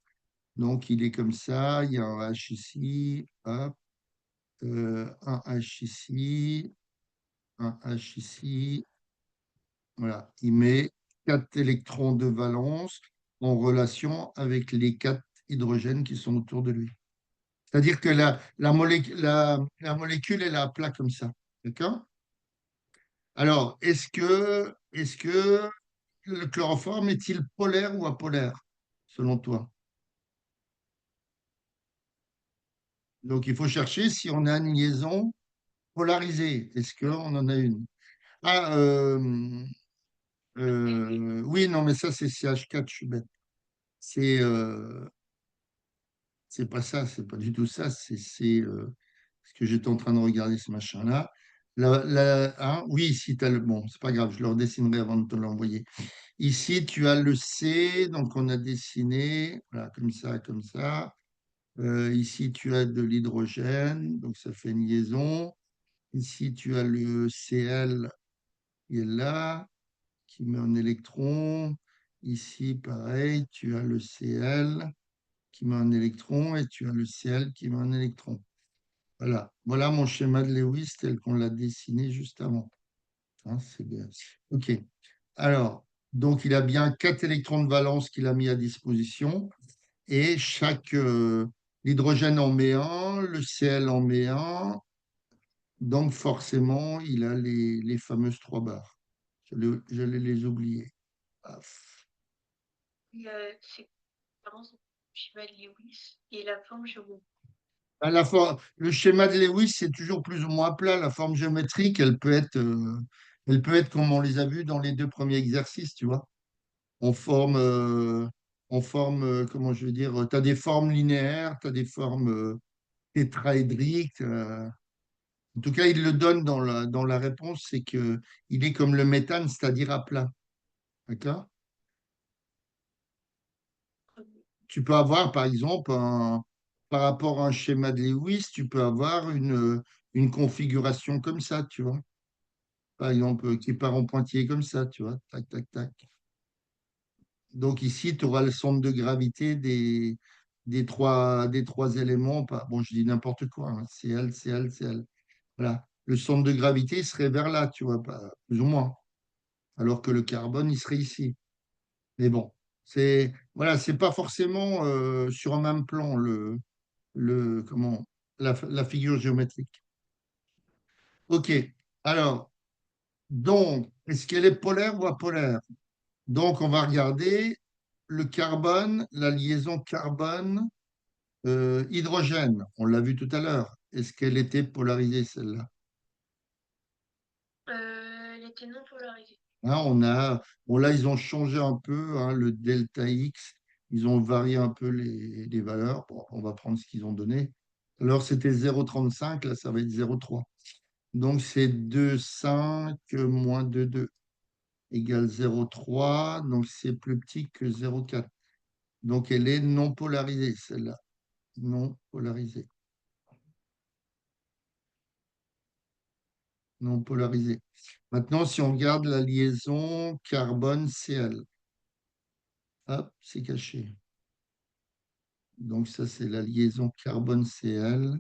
Donc, il est comme ça. Il y a un H ici, hop, un H ici, un H ici. Voilà. Il met 4 électrons de valence en relation avec les 4 hydrogènes qui sont autour de lui. C'est-à-dire que la molécule, elle est à plat comme ça. D'accord? Alors, est-ce que le chloroforme est-il polaire ou apolaire, selon toi? Donc, il faut chercher si on a une liaison polarisée. Est-ce qu'on en a une? Ah, oui, non, mais ça, c'est CH4, je suis bête. C'est c'est pas ça, c'est pas du tout ça. C'est parce que j'étais en train de regarder ce machin-là. Hein, oui, si tu as le. Bon, c'est pas grave, je le redessinerai avant de te l'envoyer. Ici, tu as le C, donc on a dessiné, voilà, comme ça, comme ça. Ici, tu as de l'hydrogène, donc ça fait une liaison. Ici, tu as le Cl qui est là, qui met un électron. Ici, pareil, tu as le Cl qui met un électron et tu as le Cl qui met un électron. Voilà, voilà mon schéma de Lewis tel qu'on l'a dessiné juste avant. Hein, c'est bien. OK. Alors, donc il a bien 4 électrons de valence qu'il a mis à disposition et l'hydrogène en met un, le Cl en met un, donc forcément il a les fameuses 3 barres. J'allais les oublier. Paf. C'est la différence entre le schéma de Lewis et la forme géométrique. Le schéma de Lewis, c'est toujours plus ou moins plat. La forme géométrique, elle peut être comme on les a vus dans les 2 premiers exercices, tu vois. On forme, en forme, comment je veux dire, tu as des formes linéaires, tu as des formes tétraédriques. En tout cas, il le donne dans la réponse, c'est que il est comme le méthane, c'est-à-dire à plat. D'accord? Tu peux avoir, par exemple, par rapport à un schéma de Lewis, tu peux avoir une configuration comme ça, tu vois. Par exemple, qui part en pointillé comme ça, tu vois. Tac, tac, tac. Donc ici, tu auras le centre de gravité des trois éléments. Bon, je dis n'importe quoi, hein. Cl, Cl, Cl. Voilà. Le centre de gravité serait vers là, tu vois, plus ou moins. Alors que le carbone, il serait ici. Mais bon, voilà, c'est pas forcément sur un même plan comment, la figure géométrique. OK. Alors, donc, est-ce qu'elle est polaire ou apolaire? Donc, on va regarder le carbone, la liaison carbone-hydrogène. On l'a vu tout à l'heure. Est-ce qu'elle était polarisée, celle-là? Elle était non polarisée. Hein, bon, là, ils ont changé un peu hein, le delta X. Ils ont varié un peu les valeurs. Bon, on va prendre ce qu'ils ont donné. Alors, c'était 0,35. Là, ça va être 0,3. Donc, c'est 2,5 moins 2,2 égale 0,3. Donc, c'est plus petit que 0,4. Donc, elle est non polarisée, celle-là. Non polarisée. Non polarisée. Maintenant, si on regarde la liaison carbone-Cl, hop, c'est caché. Donc, ça, c'est la liaison carbone-Cl.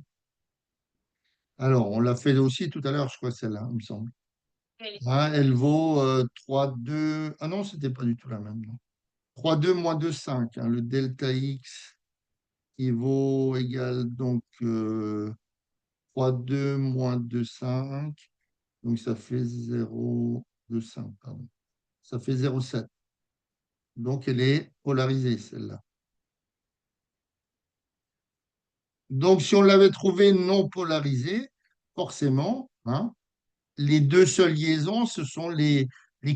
Alors, on l'a fait aussi tout à l'heure, je crois, celle-là, il me semble. Elle est Hein, elle vaut 3,2. Ah non, c'était pas du tout la même. Non. 3,2 moins 2,5. Hein, le delta X qui vaut égal donc 3,2 moins 2,5. Donc, ça fait 0,25, pardon. Ça fait 0,7. Donc, elle est polarisée, celle-là. Donc, si on l'avait trouvée non polarisée, forcément, hein, les deux seules liaisons, ce sont les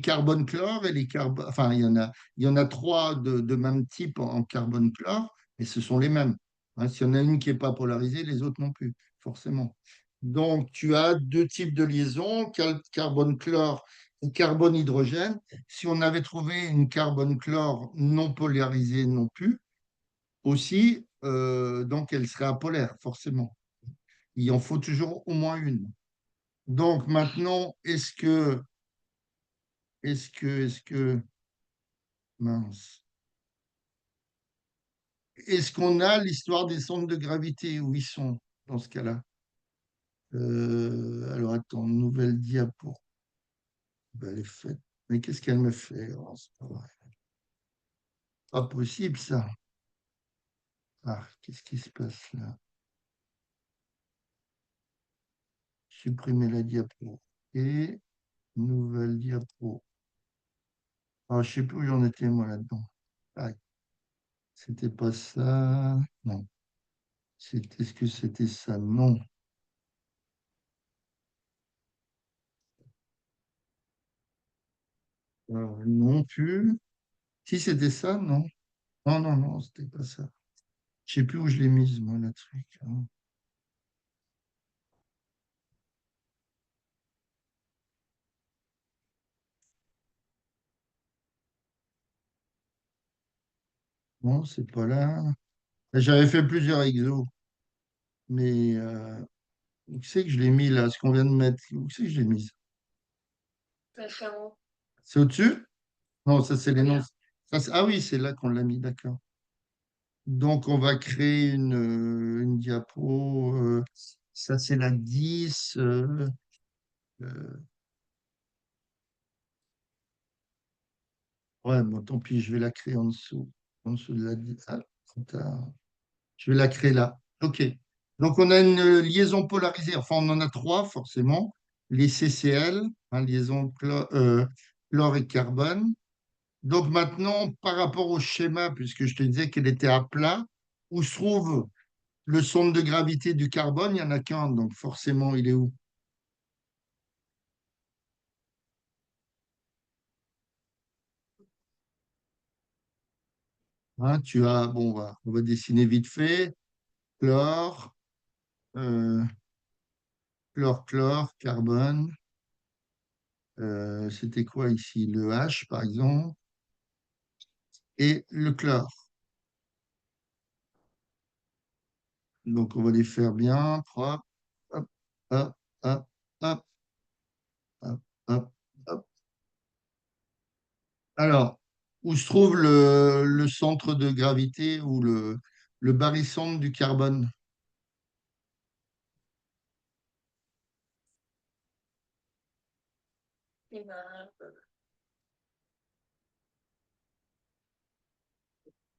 carbone-chlore et les carbone. Enfin, il y en a trois de même type en carbone-chlore, mais ce sont les mêmes. Hein, s'il y en a une qui n'est pas polarisée, les autres non plus, forcément. Donc, tu as deux types de liaisons, carbone-chlore et carbone-hydrogène. Si on avait trouvé une carbone-chlore non polarisée non plus, aussi, donc elle serait apolaire, forcément. Il en faut toujours au moins une. Donc maintenant, mince, est-ce qu'on a l'histoire des centres de gravité où ils sont dans ce cas-là? Alors attends, nouvelle diapo. Ben, elle est faite. Mais qu'est-ce qu'elle me fait? Oh, c'est pas vrai. Pas possible ça. Ah, qu'est-ce qui se passe là? Supprimer la diapo. Et nouvelle diapo. Ah, je sais plus où j'en étais moi là-dedans. Ah, c'était pas ça. Non. Est-ce que c'était ça? Non. Non plus. Si c'était ça, non. Non, non, non, c'était pas ça. Je sais plus où je l'ai mise, moi, la truc. Hein. Non, c'est pas là. J'avais fait plusieurs exos, mais où c'est que je l'ai mis là, ce qu'on vient de mettre? Où c'est que je l'ai mise? référent. C'est au-dessus? Non, ça c'est les Oui, noms. là. Ah oui, c'est là qu'on l'a mis, d'accord. Donc on va créer une diapo. Ça c'est la 10. Euh, ouais, bon, tant pis, je vais la créer en dessous. En dessous de la 10. Ah, trop tard. Je vais la créer là. OK. Donc, on a une liaison polarisée. Enfin, on en a trois, forcément. Les CCl, hein, liaison chlore et carbone. Donc, maintenant, par rapport au schéma, puisque je te disais qu'elle était à plat, où se trouve le centre de gravité du carbone? Il n'y en a qu'un. Donc, forcément, il est où? Hein, tu as, bon, on va dessiner vite fait. Chlore, euh, chlore, chlore, carbone. C'était quoi ici? Le H, par exemple, et le chlore. Donc, on va les faire bien, propre. Hop, hop, hop, hop, hop, hop, hop. Alors, où se trouve le centre de gravité ou le barycentre du carbone? Et ben,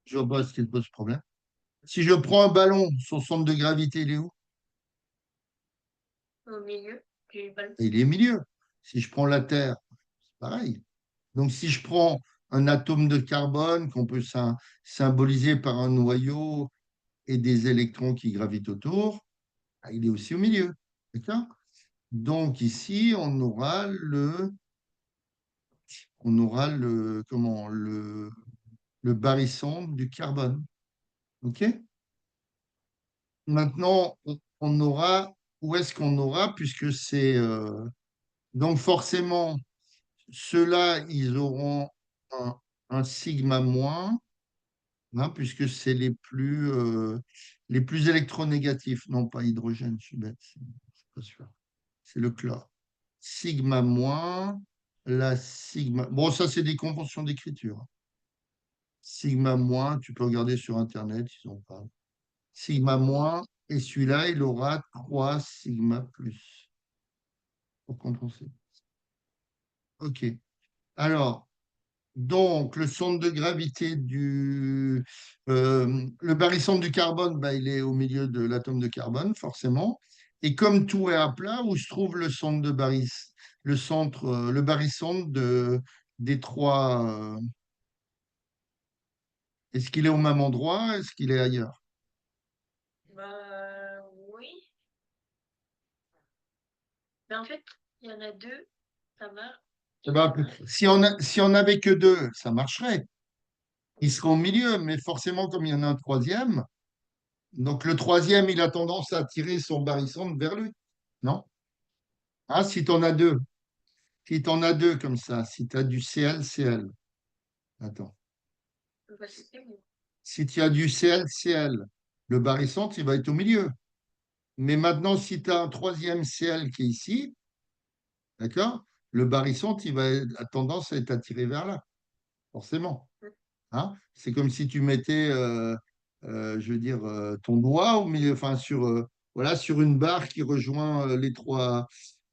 Je vois pas ce qui te pose problème. Si je prends un ballon, son centre de gravité, il est où? au milieu du ballon. Il est au milieu. Si je prends la Terre, c'est pareil. Donc, si je prends un atome de carbone qu'on peut symboliser par un noyau et des électrons qui gravitent autour, il est aussi au milieu. D'accord? Donc, ici, comment, le barycentre du carbone. OK? Maintenant, on aura, où est-ce qu'on aura, puisque c'est. Donc, forcément, ceux-là, ils auront un, un sigma moins, hein, puisque c'est les plus électronégatifs. Non, pas hydrogène, je suis bête, c'est pas sûr. C'est le chlore. Sigma moins, la sigma. Bon, ça, c'est des conventions d'écriture. Sigma moins, tu peux regarder sur Internet, ils ont pas. Sigma moins, et celui-là, il aura 3 sigma plus pour compenser. OK. Alors, donc, le centre de gravité le barycentre du carbone, bah, il est au milieu de l'atome de carbone, forcément. Et comme tout est à plat, où se trouve le centre de le barycentre des trois. Est-ce qu'il est au même endroit? Est-ce qu'il est ailleurs? Bah, oui. Mais en fait, il y en a deux, ça marche. Eh Il y en ben, a un. si on n'avait que deux, ça marcherait. Il serait au milieu, mais forcément, comme il y en a un troisième, donc le troisième, il a tendance à tirer son barycentre vers lui. Non? Ah, si tu en as deux. Si tu en as deux comme ça, si tu as du Cl, Cl. Attends. Bah, c'était bon. Si tu as du Cl, Cl, le barycentre, il va être au milieu. Mais maintenant, si tu as un troisième Cl qui est ici, d'accord? Le barycentre, il va a tendance à être attiré vers là, forcément. Hein. C'est comme si tu mettais, je veux dire, ton doigt au milieu, enfin, voilà, sur une barre qui rejoint les trois,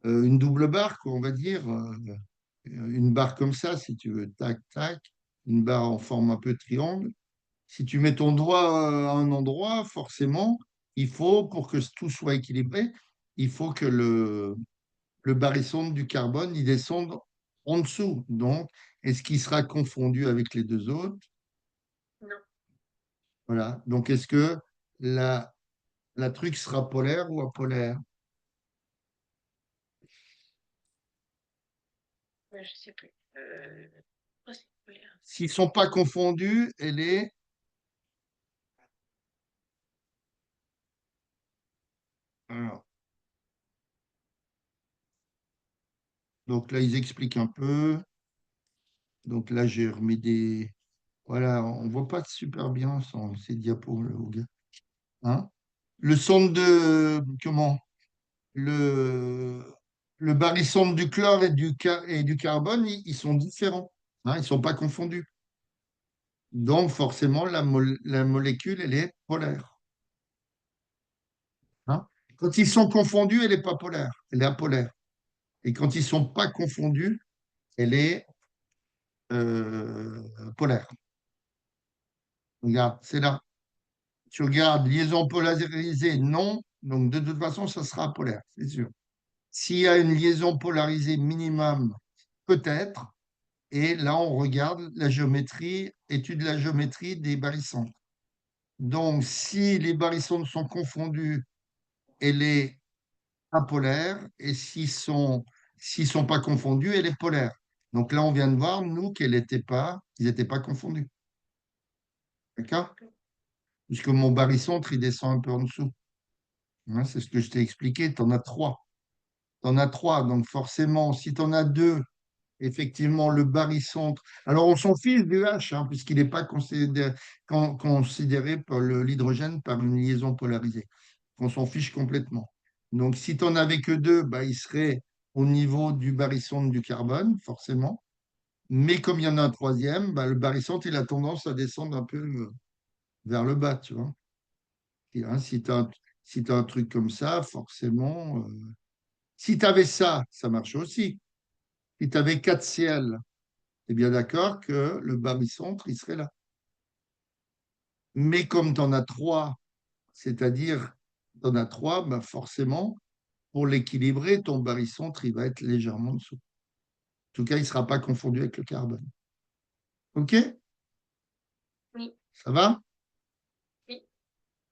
une double barre, quoi, on va dire. Une barre comme ça, si tu veux, tac, tac, une barre en forme un peu de triangle. Si tu mets ton doigt à un endroit, forcément, pour que tout soit équilibré, il faut que le barycentre du carbone, il descende en dessous. Donc, est-ce qu'il sera confondu avec les deux autres? Non, Voilà. Donc, est-ce que la truc sera polaire ou apolaire? je sais plus. Oh, c'est polaire. S'ils ne sont pas confondus, elle est. Alors, donc là, ils expliquent un peu. Donc là, j'ai remis des. Voilà, on ne voit pas super bien sans ces diapos, là, au gars. Hein? Le centre comment? Le, le barycentre du chlore et du carbone, ils sont différents. Hein, ils ne sont pas confondus. Donc, forcément, la molécule, elle est polaire. Hein. Quand ils sont confondus, elle n'est pas polaire, elle est apolaire. Et quand ils ne sont pas confondus, elle est polaire. Regarde, c'est là. Tu regardes liaison polarisée, non. Donc, de toute façon, ça sera polaire, c'est sûr. S'il y a une liaison polarisée minimum, peut-être. Et là, on regarde la géométrie, étude de la géométrie des barycentres. Donc, si les barycentres sont confondus, elle est apolaire. Et s'ils sont pas confondus, elle est polaire. Donc là, on vient de voir, nous, qu'ils n'étaient pas confondus. D'accord? Puisque mon barycentre, il descend un peu en dessous. Hein, c'est ce que je t'ai expliqué. Tu en as trois. Tu en as trois. Donc forcément, si tu en as deux, effectivement, le barycentre. Alors, on s'en fiche du H, hein, puisqu'il n'est pas considéré par l'hydrogène par une liaison polarisée. On s'en fiche complètement. Donc, si tu n'en avais que deux, bah, il serait au niveau du barycentre du carbone, forcément. Mais comme il y en a un troisième, bah, le barycentre, il a tendance à descendre un peu vers le bas, tu vois. Et, hein, si tu as un truc comme ça, forcément. Si tu avais ça, ça marche aussi. Si tu avais quatre ciels, tu es bien d'accord que le barycentre, il serait là. Mais comme tu en as trois, c'est-à-dire, tu en as trois, bah forcément, pour l'équilibrer, ton barycentre, il va être légèrement en dessous. En tout cas, il ne sera pas confondu avec le carbone. OK? Oui, Ça va? oui.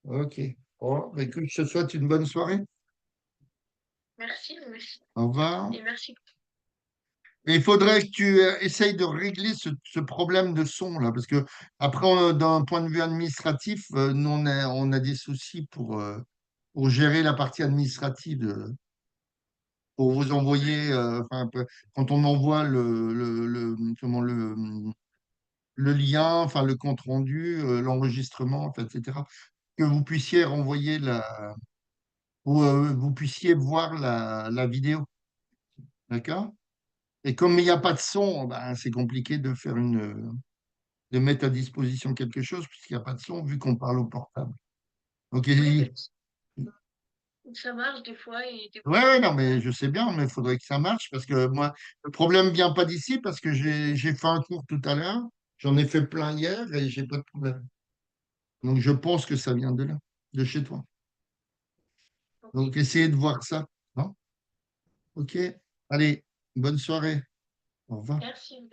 OK. Bon, bah, écoute, je te souhaite une bonne soirée. Merci, merci. Au revoir. Et merci. Et il faudrait que tu essayes de régler ce problème de son là, parce que après, d'un point de vue administratif, nous, on a des soucis pour gérer la partie administrative, pour vous envoyer, enfin, quand on envoie comment, le lien, enfin, le compte rendu, l'enregistrement, enfin, etc., que vous puissiez renvoyer ou vous puissiez voir la vidéo, d'accord? Et comme il n'y a pas de son, ben, c'est compliqué de mettre à disposition quelque chose puisqu'il n'y a pas de son vu qu'on parle au portable. Donc, Oui, ouais, mais ça marche des fois et des fois ça ouais, non, marche pas. mais je sais bien, mais il faudrait que ça marche parce que moi, le problème vient pas d'ici parce que j'ai fait un cours tout à l'heure, j'en ai fait plein hier et j'ai pas de problème. Donc, je pense que ça vient de là, de chez toi. Ok. Donc, essayez de voir ça. Hein. OK? Allez, bonne soirée. Au revoir. Merci.